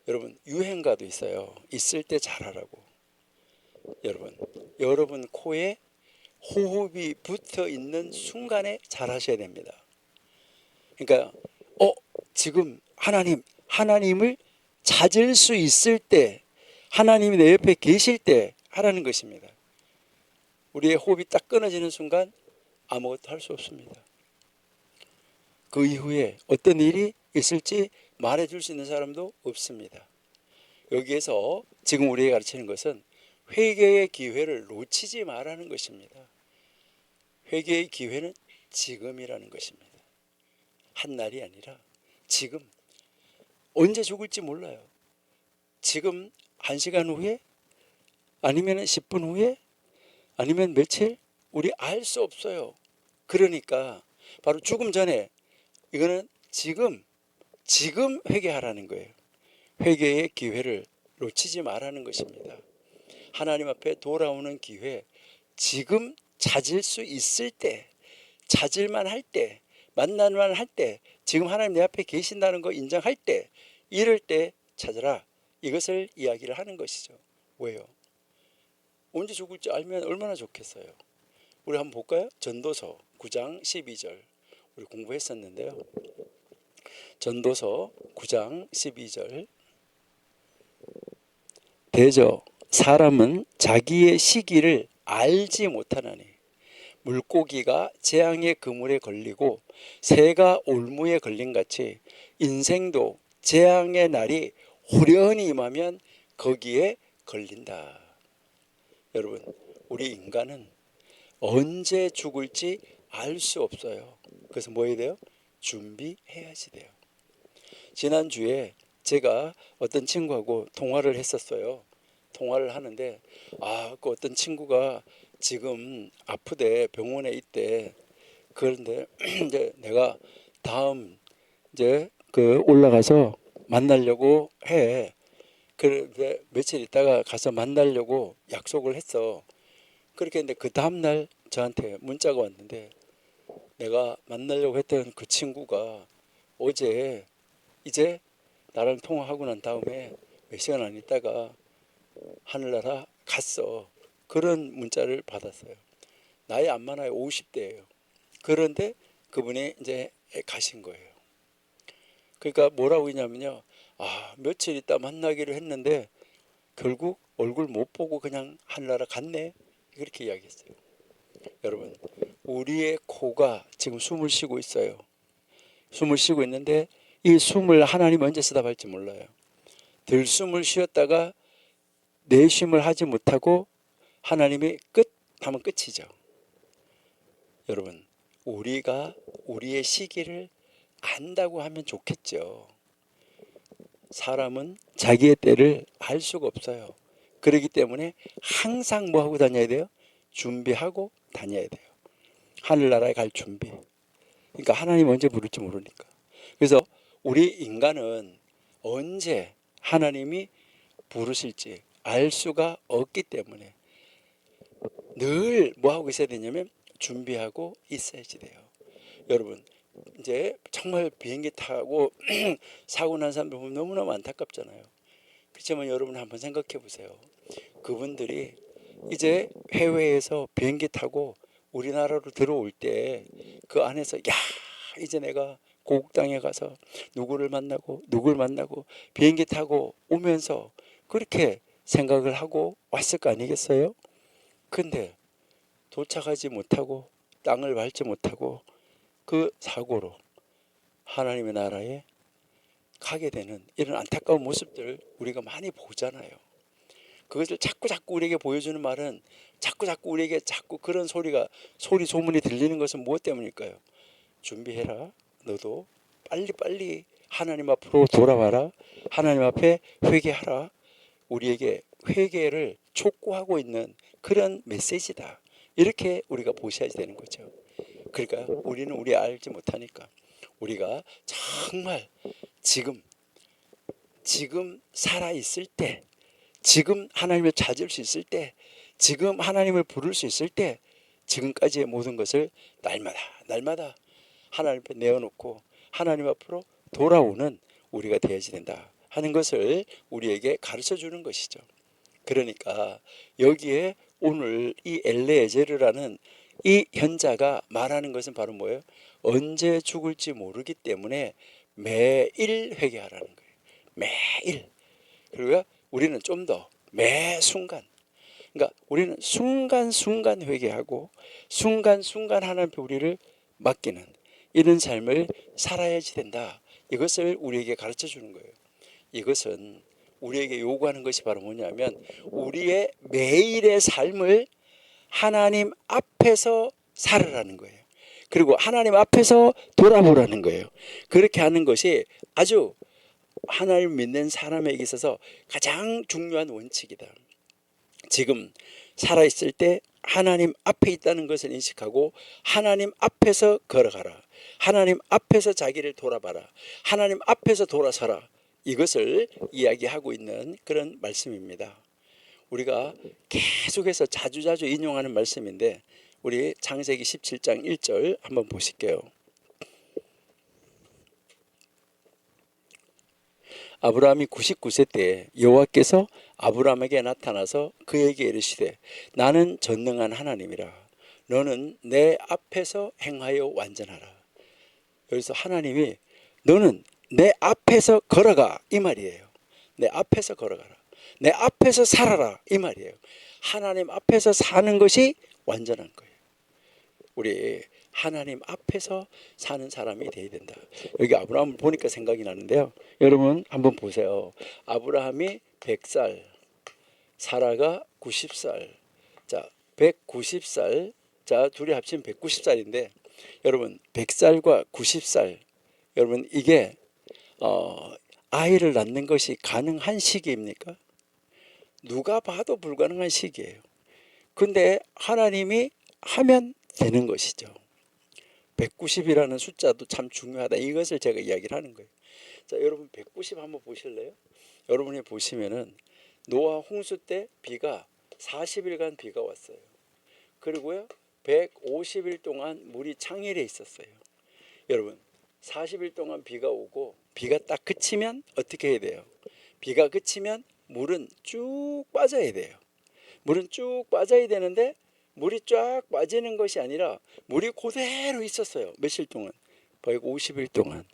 A: 여러분, 유행가도 있어요. 있을 때 잘하라고. 여러분 코에 호흡이 붙어 있는 순간에 잘하셔야 됩니다. 그러니까 지금 하나님을 찾을 수 있을 때, 하나님이 내 옆에 계실 때 하라는 것입니다. 우리의 호흡이 딱 끊어지는 순간 아무것도 할 수 없습니다. 그 이후에 어떤 일이 있을지 말해줄 수 있는 사람도 없습니다. 여기에서 지금 우리에게 가르치는 것은 회개의 기회를 놓치지 말라는 것입니다. 회개의 기회는 지금이라는 것입니다. 한 날이 아니라 지금. 언제 죽을지 몰라요. 지금 1시간 후에, 아니면 10분 후에, 아니면 며칠, 우리 알 수 없어요. 그러니까 바로 죽음 전에 이거는 지금 회개하라는 거예요. 회개의 기회를 놓치지 말라는 것입니다. 하나님 앞에 돌아오는 기회, 지금 찾을 수 있을 때, 찾을만 할 때, 만날만 할 때, 지금 하나님 내 앞에 계신다는 거 인정할 때, 이럴 때 찾으라. 이것을 이야기를 하는 것이죠. 왜요? 언제 죽을지 알면 얼마나 좋겠어요. 우리 한번 볼까요? 전도서 9장 12절 우리 공부했었는데요. 전도서 9장 12절. 대저 사람은 자기의 시기를 알지 못하나니 물고기가 재앙의 그물에 걸리고 새가 올무에 걸린 같이 인생도 재앙의 날이 후련히 임하면 거기에 걸린다. 여러분, 우리 인간은 언제 죽을지 알 수 없어요. 그래서 뭐 해야 돼요? 준비해야지 돼요. 지난주에 제가 어떤 친구하고 통화를 했었어요. 통화를 하는데 그 어떤 친구가 지금 아프대, 병원에 있대. 그런데 이제 내가 다음 이제 그 올라가서 만나려고 해. 그런데 며칠 있다가 가서 만나려고 약속을 했어. 그렇게 했는데 그 다음날 저한테 문자가 왔는데, 내가 만나려고 했던 그 친구가 어제 이제 나랑 통화하고 난 다음에 몇 시간 안 있다가 하늘나라 갔어. 그런 문자를 받았어요. 나이 안 많아요. 50대예요. 그런데 그분이 이제 가신 거예요. 그러니까 뭐라고 했냐면요, 며칠 있다 만나기로 했는데 결국 얼굴 못 보고 그냥 하늘나라 갔네. 그렇게 이야기했어요. 여러분, 우리의 코가 지금 숨을 쉬고 있어요. 숨을 쉬고 있는데 이 숨을 하나님 언제 쓰다발지 몰라요. 들숨을 쉬었다가 내쉼을 하지 못하고 하나님이 끝 하면 끝이죠. 여러분, 우리가 우리의 시기를 안다고 하면 좋겠죠. 사람은 자기의 때를 알 수가 없어요. 그렇기 때문에 항상 뭐 하고 다녀야 돼요? 준비하고 다녀야 돼요. 하늘나라에 갈 준비. 그러니까 하나님 언제 부를지 모르니까. 그래서 우리 인간은 언제 하나님이 부르실지 알 수가 없기 때문에 늘 뭐 하고 있어야 되냐면 준비하고 있어야지 돼요. 여러분, 이제 정말 비행기 타고 사고 난 사람들 보면 너무너무 안타깝잖아요. 그렇지만 여러분 한번 생각해 보세요. 그분들이 이제 해외에서 비행기 타고 우리나라로 들어올 때 그 안에서 야 이제 내가 고국 땅에 가서 누구를 만나고 누구를 만나고 비행기 타고 오면서 그렇게 생각을 하고 왔을 거 아니겠어요? 근데 도착하지 못하고 땅을 밟지 못하고 그 사고로 하나님의 나라에 가게 되는 이런 안타까운 모습들 우리가 많이 보잖아요. 그것을 자꾸 우리에게 보여주는 말은 자꾸 우리에게 자꾸 그런 소리 소문이 들리는 것은 무엇 때문일까요? 준비해라. 너도 빨리 하나님 앞으로 돌아와라. 하나님 앞에 회개하라. 우리에게 회개를 촉구하고 있는 그런 메시지다. 이렇게 우리가 보셔야 되는 거죠. 그러니까 우리는 우리 알지 못하니까 우리가 정말 지금 살아있을 때, 지금 하나님을 찾을 수 있을 때, 지금 하나님을 부를 수 있을 때 지금까지의 모든 것을 날마다 하나님 앞에 내어놓고 하나님 앞으로 돌아오는 우리가 되어야 된다 하는 것을 우리에게 가르쳐 주는 것이죠. 그러니까 여기에 오늘 이 엘레에제르라는 이 현자가 말하는 것은 바로 뭐예요? 언제 죽을지 모르기 때문에 매일 회개하라는 거예요. 매일. 그리고 우리는 좀 더 매 순간, 그러니까 우리는 순간순간 회개하고 순간순간 하나님 앞에 우리를 맡기는 이런 삶을 살아야지 된다. 이것을 우리에게 가르쳐 주는 거예요. 이것은 우리에게 요구하는 것이 바로 뭐냐면 우리의 매일의 삶을 하나님 앞에서 살으라는 거예요. 그리고 하나님 앞에서 돌아보라는 거예요. 그렇게 하는 것이 아주 하나님 믿는 사람에게 있어서 가장 중요한 원칙이다. 지금 살아있을 때 하나님 앞에 있다는 것을 인식하고 하나님 앞에서 걸어가라. 하나님 앞에서 자기를 돌아봐라. 하나님 앞에서 돌아서라. 이것을 이야기하고 있는 그런 말씀입니다. 우리가 계속해서 자주자주 인용하는 말씀인데 우리 창세기 17장 1절 한번 보실게요. 아브라함이 99세 때 여호와께서 아브라함에게 나타나서 그에게 이르시되 나는 전능한 하나님이라 너는 내 앞에서 행하여 완전하라. 여기서 하나님이 너는 내 앞에서 걸어가 이 말이에요. 내 앞에서 걸어가라. 내 앞에서 살아라 이 말이에요. 하나님 앞에서 사는 것이 완전한 거예요. 우리 하나님 앞에서 사는 사람이 되어야 된다. 여기 아브라함을 보니까 생각이 나는데요. 여러분 한번 보세요. 아브라함이 100살, 사라가 90살. 자, 190살. 자, 둘이 합치면 190살인데 여러분 100살과 90살. 여러분 이게 아이를 낳는 것이 가능한 시기입니까? 누가 봐도 불가능한 시기예요. 근데 하나님이 하면 되는 것이죠. 190이라는 숫자도 참 중요하다. 이것을 제가 이야기를 하는 거예요. 자, 여러분 190 한번 보실래요? 여러분이 보시면은 노아 홍수 때 비가 40일간 비가 왔어요. 그리고요 150일 동안 물이 창일에 있었어요. 여러분 40일 동안 비가 오고 비가 딱 그치면 어떻게 해야 돼요? 비가 그치면 물은 쭉 빠져야 돼요. 물은 쭉 빠져야 되는데 물이 쫙 빠지는 것이 아니라 물이 그대로 있었어요. 며칠 동안? 150일 동안.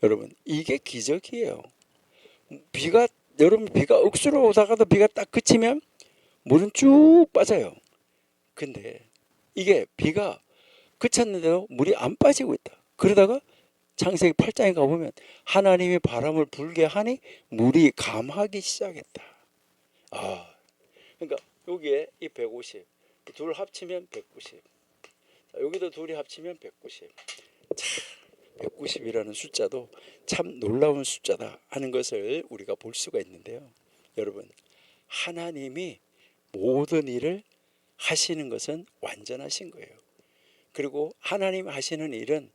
A: 여러분 이게 기적이에요. 비가 억수로 오다가도 비가 딱 그치면 물은 쭉 빠져요. 근데 이게 비가 그쳤는데도 물이 안 빠지고 있다. 그러다가 창세기 8장에 가보면 하나님이 바람을 불게 하니 물이 감하기 시작했다. 그러니까 여기에 이 150, 둘 합치면 190. 여기도 둘이 합치면 190. 참 190이라는 숫자도 참 놀라운 숫자다 하는 것을 우리가 볼 수가 있는데요. 여러분 하나님이 모든 일을 하시는 것은 완전하신 거예요. 그리고 하나님 하시는 일은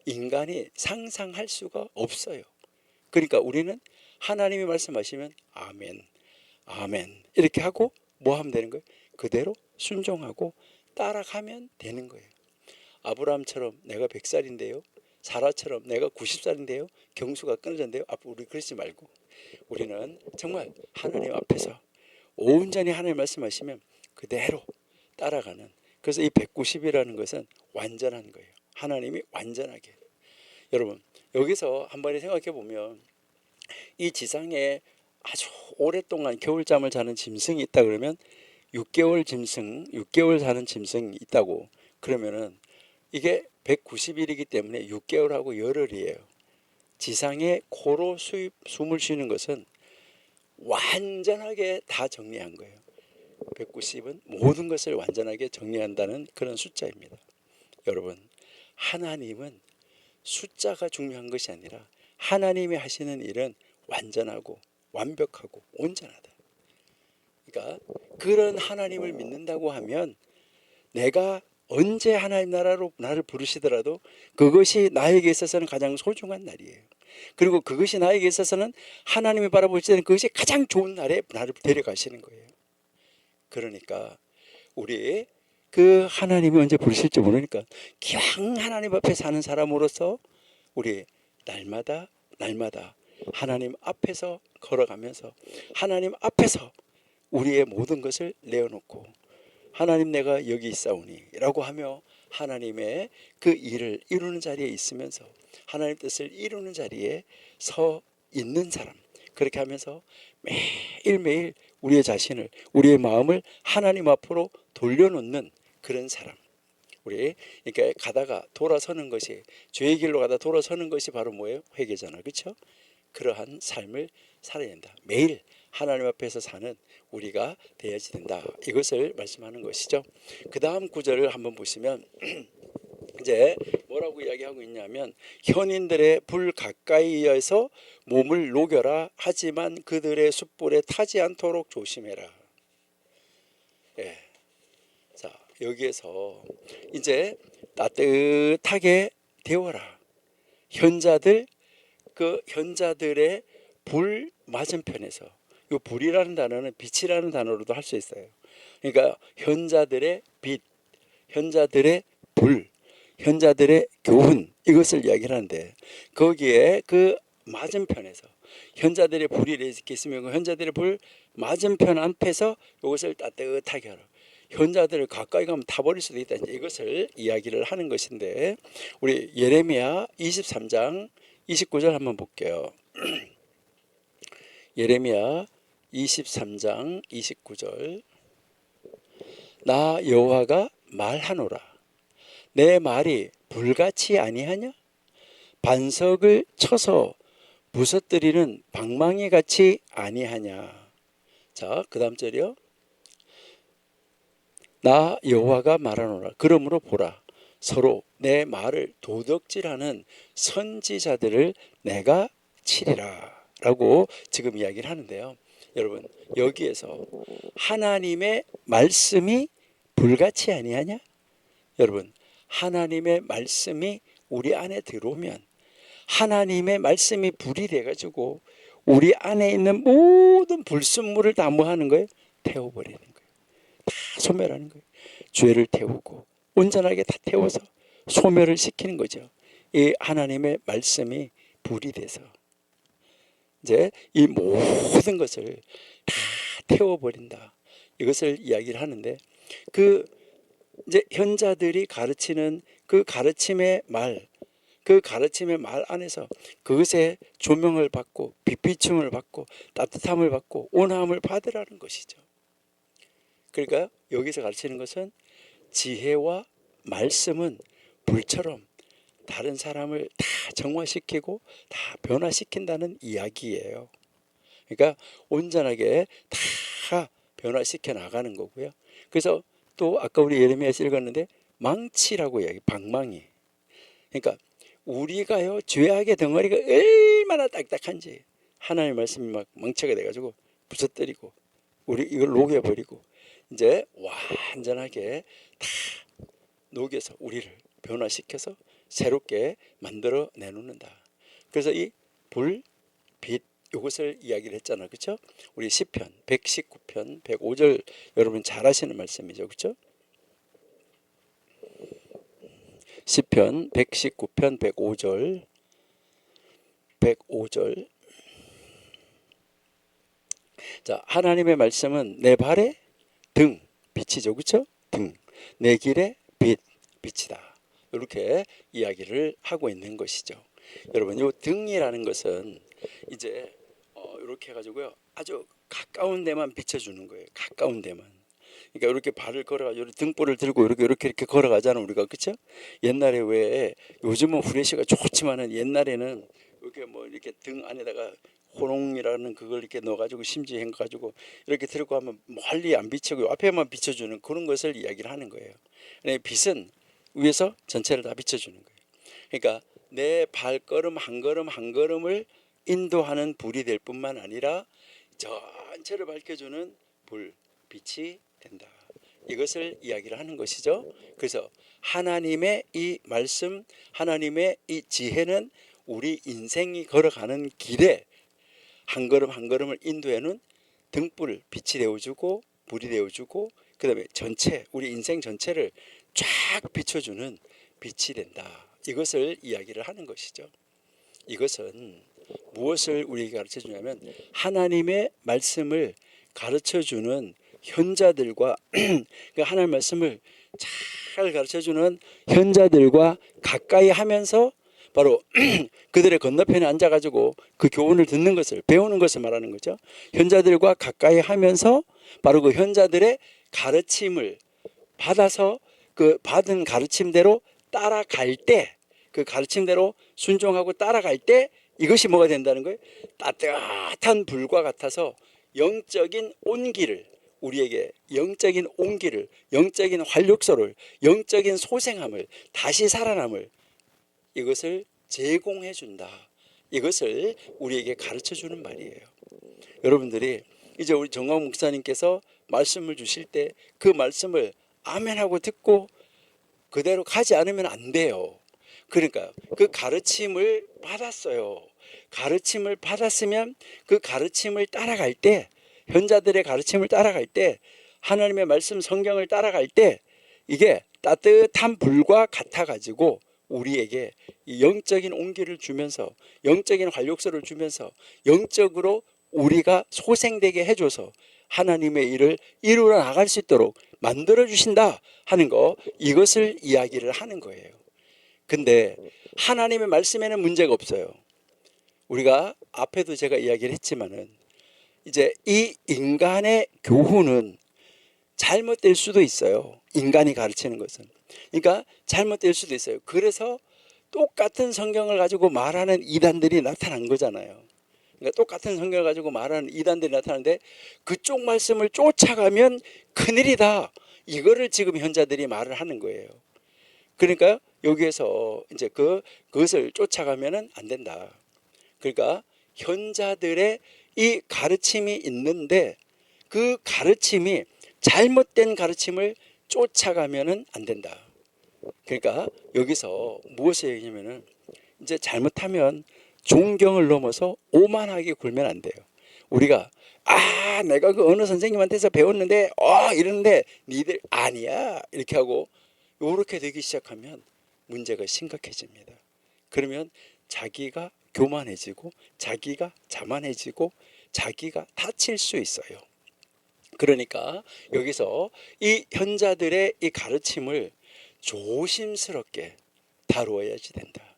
A: 인간이 상상할 수가 없어요. 그러니까 우리는 하나님이 말씀하시면 아멘, 아멘 이렇게 하고 뭐 하면 되는 거예요? 그대로 순종하고 따라가면 되는 거예요. 아브라함처럼 내가 100살인데요. 사라처럼 내가 90살인데요. 경수가 끊어졌는데요. 앞으로 우리 그러지 말고 우리는 정말 하나님 앞에서 온전히 하나님 말씀하시면 그대로 따라가는, 그래서 이 190이라는 것은 완전한 거예요. 하나님이 완전하게. 여러분 여기서 한번 생각해 보면 이 지상에 아주 오랫동안 겨울잠을 자는 짐승이 있다 그러면 6개월 사는 짐승이 있다고 그러면은 이게 190일이기 때문에 6개월하고 열흘이에요. 지상에 코로 숨을 쉬는 것은 완전하게 다 정리한 거예요. 190은 모든 것을 완전하게 정리한다는 그런 숫자입니다. 여러분 하나님은 숫자가 중요한 것이 아니라 하나님이 하시는 일은 완전하고 완벽하고 온전하다. 그러니까 그런 하나님을 믿는다고 하면 내가 언제 하나님 나라로 나를 부르시더라도 그것이 나에게 있어서는 가장 소중한 날이에요. 그리고 그것이 나에게 있어서는 하나님이 바라보실 때는 그것이 가장 좋은 날에 나를 데려가시는 거예요. 그러니까 우리 그 하나님이 언제 부르실지 모르니까 기왕 하나님 앞에 사는 사람으로서 우리 날마다 하나님 앞에서 걸어가면서 하나님 앞에서 우리의 모든 것을 내어놓고 하나님 내가 여기 있사오니 라고 하며 하나님의 그 일을 이루는 자리에 있으면서 하나님 뜻을 이루는 자리에 서 있는 사람, 그렇게 하면서 매일매일 우리의 자신을 우리의 마음을 하나님 앞으로 돌려놓는 그런 사람. 우리 그러니까 가다가 돌아서는 것이, 죄의 길로 가다 돌아서는 것이 바로 뭐예요? 회개잖아, 그렇죠? 그러한 삶을 살아야 된다. 매일 하나님 앞에서 사는 우리가 되어야지 된다. 이것을 말씀하는 것이죠. 그 다음 구절을 한번 보시면 이제 뭐라고 이야기하고 있냐면 현인들의 불 가까이에서 몸을 녹여라. 하지만 그들의 숯불에 타지 않도록 조심해라. 예. 자, 여기에서 이제 따뜻하게 데워라. 현자들, 그 현자들의 불 맞은편에서, 이 불이라는 단어는 빛이라는 단어로도 할 수 있어요. 그러니까 현자들의 빛, 현자들의 불, 현자들의 교훈, 이것을 이야기를 하는데 거기에 그 맞은편에서 현자들의 불이 이렇게 있으면 그 현자들의 불 맞은편 앞에서 이것을 따뜻하게 하라. 현자들을 가까이 가면 타버릴 수도 있다. 이것을 이야기를 하는 것인데 우리 예레미야 23장 29절 한번 볼게요. 예레미야 23장 29절. 나 여호와가 말하노라. 내 말이 불같이 아니하냐? 반석을 쳐서 부서뜨리는 방망이 같이 아니하냐? 자, 그 다음 절이요. 나 여호와가 말하노라. 그러므로 보라. 서로 내 말을 도덕질하는 선지자들을 내가 치리라. 라고 지금 이야기를 하는데요. 여러분 여기에서 하나님의 말씀이 불같이 아니하냐? 여러분 하나님의 말씀이 우리 안에 들어오면 하나님의 말씀이 불이 돼가지고 우리 안에 있는 모든 불순물을 다 뭐 하는 거예요? 태워버리는 거예요. 다 소멸하는 거예요. 죄를 태우고 온전하게 다 태워서 소멸을 시키는 거죠. 이 하나님의 말씀이 불이 돼서 이제 이 모든 것을 다 태워버린다. 이것을 이야기를 하는데 그 이제 현자들이 가르치는 그 가르침의 말, 그 가르침의 말 안에서 그것에 조명을 받고 빛비춤을 받고 따뜻함을 받고 온화함을 받으라는 것이죠. 그러니까 여기서 가르치는 것은 지혜와 말씀은 불처럼 다른 사람을 다 정화시키고 다 변화시킨다는 이야기예요. 그러니까 온전하게 다 변화시켜 나가는 거고요. 그래서 또 아까 우리 예레미야에서 읽었는데 망치라고 이야기, 방망이. 그러니까 우리가요 죄악의 덩어리가 얼마나 딱딱한지 하나님의 말씀이 막 망치가 돼가지고 부서뜨리고 우리 이걸 녹여버리고 이제 완전하게 다 녹여서 우리를 변화시켜서 새롭게 만들어 내놓는다. 그래서 이 불, 빛 이것을 이야기를 했잖아, 그렇죠? 우리 시편 119편 105절 여러분 잘 아시는 말씀이죠, 그렇죠? 시편 119편 105절 105절 자, 하나님의 말씀은 내 발의 등, 빛이죠. 그렇죠? 등. 내 길의 빛, 빛이다. 이렇게 이야기를 하고 있는 것이죠. 여러분, 이 등이라는 것은 이제 이렇게 해가지고요, 아주 가까운 데만 비춰주는 거예요. 가까운 데만. 그러니까 이렇게 발을 걸어가지고 등불을 들고 이렇게 걸어가잖아 우리가. 그렇죠? 옛날에 왜 요즘은 후레쉬가 좋지만은 옛날에는 이렇게 뭐 이렇게 등 안에다가 호롱이라는 그걸 이렇게 넣어가지고 심지어 해가지고 이렇게 들고 하면 멀리 안 비추고 앞에만 비춰주는 그런 것을 이야기를 하는 거예요. 빛은 위에서 전체를 다 비춰주는 거예요. 그러니까 내 발걸음 한 걸음 한 걸음을 인도하는 불이 될 뿐만 아니라 전체를 밝혀주는 불, 빛이 된다. 이것을 이야기를 하는 것이죠. 그래서 하나님의 이 말씀, 하나님의 이 지혜는 우리 인생이 걸어가는 길에 한 걸음 한 걸음을 인도해는 등불, 빛이 되어주고 불이 되어주고 그 다음에 전체 우리 인생 전체를 쫙 비춰주는 빛이 된다. 이것을 이야기를 하는 것이죠. 이것은 무엇을 우리에게 가르쳐 주냐면 하나님의 말씀을 가르쳐 주는 현자들과 그 하나님의 말씀을 잘 가르쳐 주는 현자들과 가까이 하면서 바로 그들의 건너편에 앉아가지고 그 교훈을 듣는 것을 배우는 것을 말하는 거죠. 현자들과 가까이 하면서 바로 그 현자들의 가르침을 받아서 그 받은 가르침대로 따라갈 때 그 가르침대로 순종하고 따라갈 때 이것이 뭐가 된다는 거예요? 따뜻한 불과 같아서 영적인 온기를 우리에게 영적인 온기를 영적인 활력소를 영적인 소생함을 다시 살아남을 이것을 제공해 준다. 이것을 우리에게 가르쳐 주는 말이에요. 여러분들이 이제 우리 정광 목사님께서 말씀을 주실 때 그 말씀을 아멘하고 듣고 그대로 가지 않으면 안 돼요. 그러니까 그 가르침을 받았어요. 가르침을 받았으면 그 가르침을 따라갈 때 현자들의 가르침을 따라갈 때 하나님의 말씀 성경을 따라갈 때 이게 따뜻한 불과 같아 가지고 우리에게 영적인 온기를 주면서 영적인 활력소를 주면서 영적으로 우리가 소생되게 해줘서 하나님의 일을 이루어 나갈 수 있도록 만들어 주신다 하는 거 이것을 이야기를 하는 거예요. 근데 하나님의 말씀에는 문제가 없어요. 우리가 앞에도 제가 이야기를 했지만은 이제 이 인간의 교훈은 잘못될 수도 있어요. 인간이 가르치는 것은. 그러니까 잘못될 수도 있어요. 그래서 똑같은 성경을 가지고 말하는 이단들이 나타난 거잖아요. 그러니까 똑같은 성경을 가지고 말하는 이단들이 나타나는데 그쪽 말씀을 쫓아가면 큰일이다. 이거를 지금 현자들이 말을 하는 거예요. 그러니까 여기에서 이제 그것을 쫓아가면은 안 된다. 그러니까 현자들의 이 가르침이 있는데 그 가르침이 잘못된 가르침을 쫓아가면은 안 된다. 그러니까 여기서 무엇을 얘기하냐면은 이제 잘못하면 존경을 넘어서 오만하게 굴면 안 돼요. 우리가 내가 그 어느 선생님한테서 배웠는데 이러는데 니들 아니야 이렇게 하고 이렇게 되기 시작하면 문제가 심각해집니다. 그러면 자기가 교만해지고 자기가 자만해지고 자기가 다칠 수 있어요. 그러니까 여기서 이 현자들의 이 가르침을 조심스럽게 다루어야지 된다.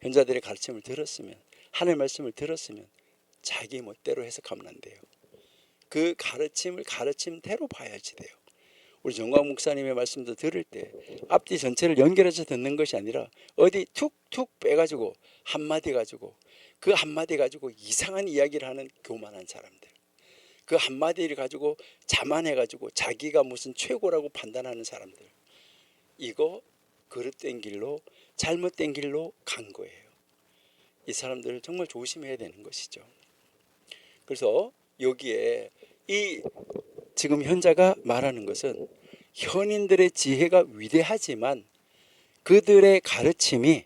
A: 현자들의 가르침을 들었으면 하나님의 말씀을 들었으면 자기 멋대로 해석하면 안 돼요. 그 가르침을 가르침대로 봐야지 돼요. 우리 정광 목사님의 말씀도 들을 때 앞뒤 전체를 연결해서 듣는 것이 아니라 어디 툭툭 빼가지고 한마디 가지고 그 한마디 가지고 이상한 이야기를 하는 교만한 사람들, 그 한마디를 가지고 자만해가지고 자기가 무슨 최고라고 판단하는 사람들, 이거 그릇된 길로 잘못된 길로 간 거예요. 이 사람들을 정말 조심해야 되는 것이죠. 그래서 여기에 이 지금 현자가 말하는 것은 현인들의 지혜가 위대하지만 그들의 가르침이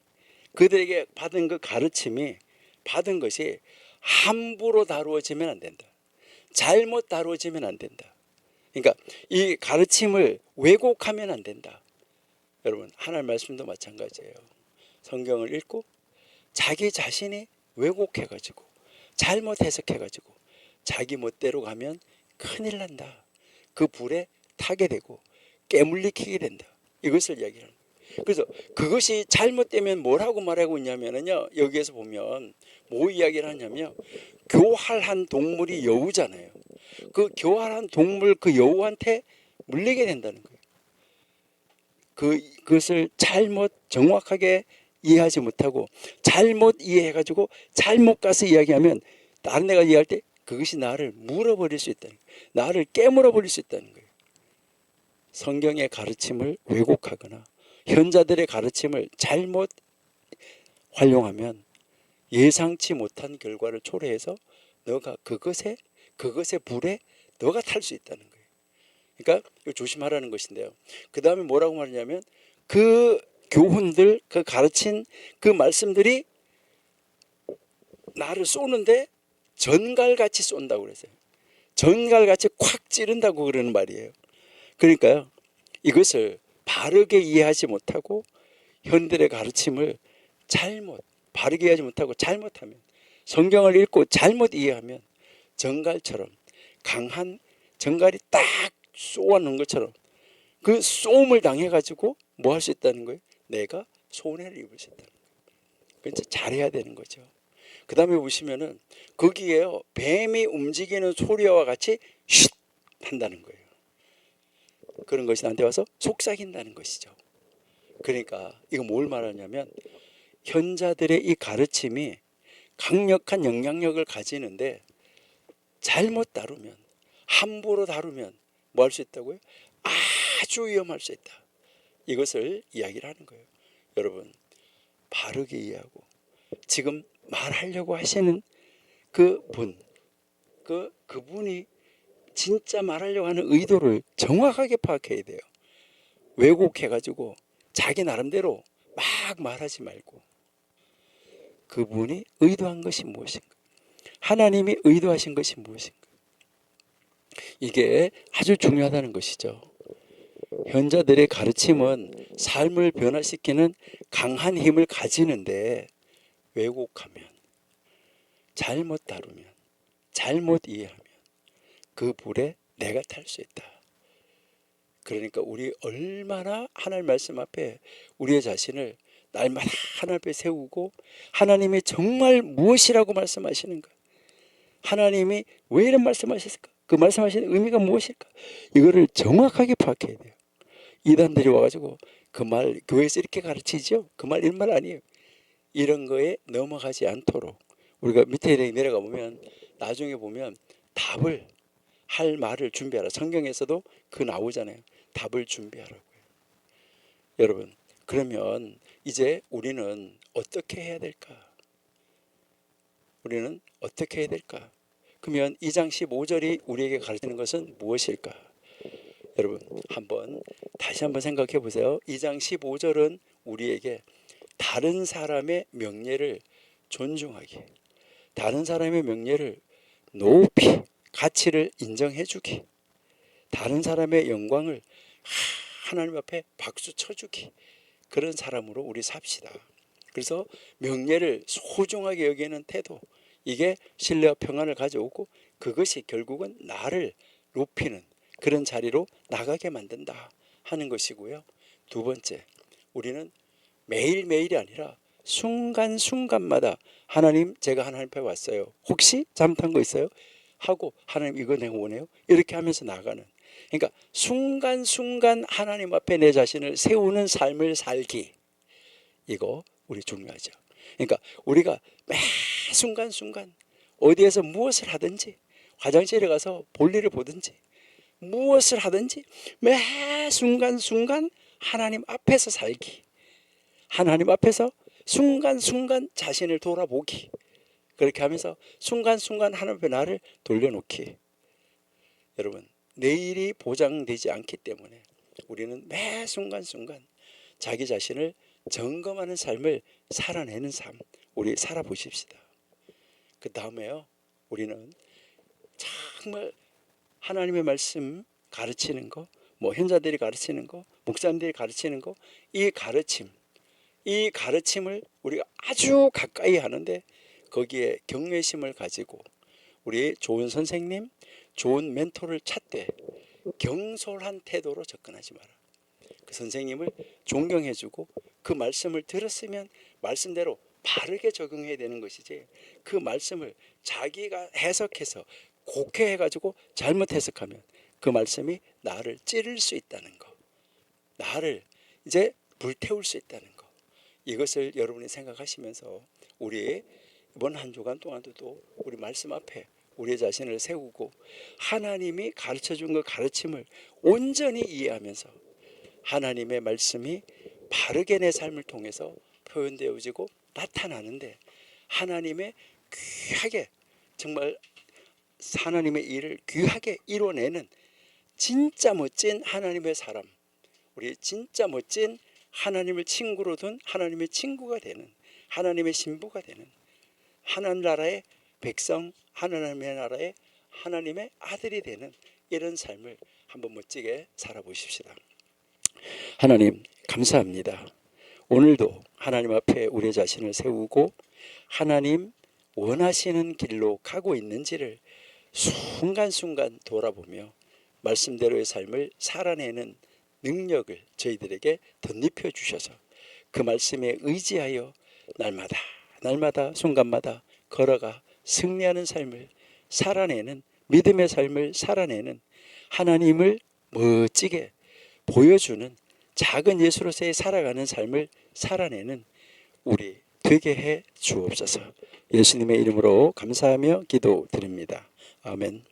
A: 그들에게 받은 그 가르침이 받은 것이 함부로 다루어지면 안 된다. 잘못 다루어지면 안 된다. 그러니까 이 가르침을 왜곡하면 안 된다. 여러분 하나님 말씀도 마찬가지예요. 성경을 읽고 자기 자신이 왜곡해가지고 잘못 해석해가지고 자기 멋대로 가면 큰일 난다. 그 불에 타게 되고 깨물리키게 된다. 이것을 이야기하는 거예요. 그래서 그것이 잘못되면 뭐라고 말하고 있냐면요, 여기에서 보면 뭐 이야기를 하냐면 교활한 동물이 여우잖아요. 그 교활한 동물 그 여우한테 물리게 된다는 거예요. 그것을 잘못 정확하게 이해하지 못하고 잘못 이해해가지고 잘못 가서 이야기하면 다른 애가 이해할 때 그것이 나를 물어버릴 수 있다는 거예요. 나를 깨물어 버릴 수 있다는 거예요. 성경의 가르침을 왜곡하거나 현자들의 가르침을 잘못 활용하면 예상치 못한 결과를 초래해서 너가 그것의 불에 너가 탈 수 있다는 거예요. 그러니까 조심하라는 것인데요. 그 다음에 뭐라고 말하냐면 그 교훈들, 그 가르친 그 말씀들이 나를 쏘는데 전갈같이 쏜다고 그랬어요. 전갈같이 콱 찌른다고 그러는 말이에요. 그러니까요, 이것을 바르게 이해하지 못하고 현들의 가르침을 바르게 이해하지 못하고 잘못하면, 성경을 읽고 잘못 이해하면 전갈처럼, 강한 전갈이 딱 쏘아놓은 것처럼 그 쏘음을 당해가지고 뭐 할 수 있다는 거예요? 내가 손해를 입을 수 있다는 거예요. 그러니까 잘해야 되는 거죠. 그 다음에 보시면은 거기에요, 뱀이 움직이는 소리와 같이 쉿 한다는 거예요. 그런 것이 나한테 와서 속삭인다는 것이죠. 그러니까 이거 뭘 말하냐면 현자들의 이 가르침이 강력한 영향력을 가지는데 잘못 다루면, 함부로 다루면 뭐 할 수 있다고요? 아주 위험할 수 있다. 이것을 이야기를 하는 거예요. 여러분, 바르게 이해하고 지금 말하려고 하시는 그분이 진짜 말하려고 하는 의도를 정확하게 파악해야 돼요. 왜곡해가지고 자기 나름대로 막 말하지 말고 그분이 의도한 것이 무엇인가, 하나님이 의도하신 것이 무엇인가, 이게 아주 중요하다는 것이죠. 현자들의 가르침은 삶을 변화시키는 강한 힘을 가지는데 왜곡하면, 잘못 다루면, 잘못 이해하면 그 불에 내가 탈 수 있다. 그러니까 우리 얼마나 하나님 말씀 앞에 우리의 자신을 날마다 하나님 앞에 세우고 하나님이 정말 무엇이라고 말씀하시는가, 하나님이 왜 이런 말씀하셨을까, 그 말씀하시는 의미가 무엇일까, 이거를 정확하게 파악해야 돼요. 이단들이 와가지고 그 말 교회에서 이렇게 가르치죠, 그 말 이런 말 아니에요. 이런 거에 넘어가지 않도록 우리가 밑에 내려가 보면 나중에 보면 답을 할 말을 준비하라. 성경에서도 그 나오잖아요. 답을 준비하라고요. 여러분, 그러면 이제 우리는 어떻게 해야 될까? 우리는 어떻게 해야 될까? 그러면 2장 15절이 우리에게 가르치는 것은 무엇일까? 여러분, 다시 한번 생각해 보세요. 2장 15절은 우리에게 다른 사람의 명예를 존중하기, 다른 사람의 명예를 높이 가치를 인정해 주기, 다른 사람의 영광을 하나님 앞에 박수 쳐주기, 그런 사람으로 우리 삽시다. 그래서 명예를 소중하게 여기는 태도, 이게 신뢰와 평안을 가져오고 그것이 결국은 나를 높이는 그런 자리로 나가게 만든다 하는 것이고요. 두 번째, 우리는 매일매일이 아니라 순간순간마다 하나님, 제가 하나님 앞에 왔어요, 혹시 잘못한 거 있어요? 하고 하나님 이거 내가 원해요? 이렇게 하면서 나가는, 그러니까 순간순간 하나님 앞에 내 자신을 세우는 삶을 살기, 이거 우리 중요하죠. 그러니까 우리가 매 순간순간 어디에서 무엇을 하든지, 화장실에 가서 볼일을 보든지 무엇을 하든지 매 순간순간 하나님 앞에서 살기, 하나님 앞에서 순간순간 자신을 돌아보기, 그렇게 하면서 순간순간 하나님 앞에 나를 돌려놓기. 여러분, 내일이 보장되지 않기 때문에 우리는 매 순간순간 자기 자신을 점검하는 삶을 살아내는 삶, 우리 살아보십시다. 그 다음에요, 우리는 정말 하나님의 말씀 가르치는 거, 뭐 현자들이 가르치는 거, 목사님들이 가르치는 거, 이 가르침을 우리가 아주 가까이 하는데 거기에 경외심을 가지고 우리 좋은 선생님, 좋은 멘토를 찾되 경솔한 태도로 접근하지 마라. 그 선생님을 존경해주고 그 말씀을 들었으면 말씀대로 바르게 적용해야 되는 것이지, 그 말씀을 자기가 해석해서 곡해해가지고 잘못 해석하면 그 말씀이 나를 찌를 수 있다는 거, 나를 이제 불태울 수 있다는 거, 이것을 여러분이 생각하시면서 우리 이번 한 주간 동안도 또 우리 말씀 앞에 우리 자신을 세우고 하나님이 가르쳐준 그 가르침을 온전히 이해하면서 하나님의 말씀이 바르게 내 삶을 통해서 표현되어지고 나타나는데, 하나님의 귀하게, 정말 하나님의 일을 귀하게 이뤄내는 진짜 멋진 하나님의 사람, 우리 진짜 멋진 하나님을 친구로 둔 하나님의 친구가 되는, 하나님의 신부가 되는, 하나님 나라의 백성, 하나님의 나라의 하나님의 아들이 되는 이런 삶을 한번 멋지게 살아보십시다. 하나님 감사합니다. 오늘도 하나님 앞에 우리 자신을 세우고 하나님 원하시는 길로 가고 있는지를 순간순간 돌아보며 말씀대로의 삶을 살아내는 능력을 저희들에게 덧입혀 주셔서 그 말씀에 의지하여 날마다 순간마다 걸어가 승리하는 삶을 살아내는, 믿음의 삶을 살아내는, 하나님을 멋지게 보여주는 작은 예수로서의 살아가는 삶을 살아내는 우리 되게 해 주옵소서. 예수님의 이름으로 감사하며 기도드립니다. 아멘.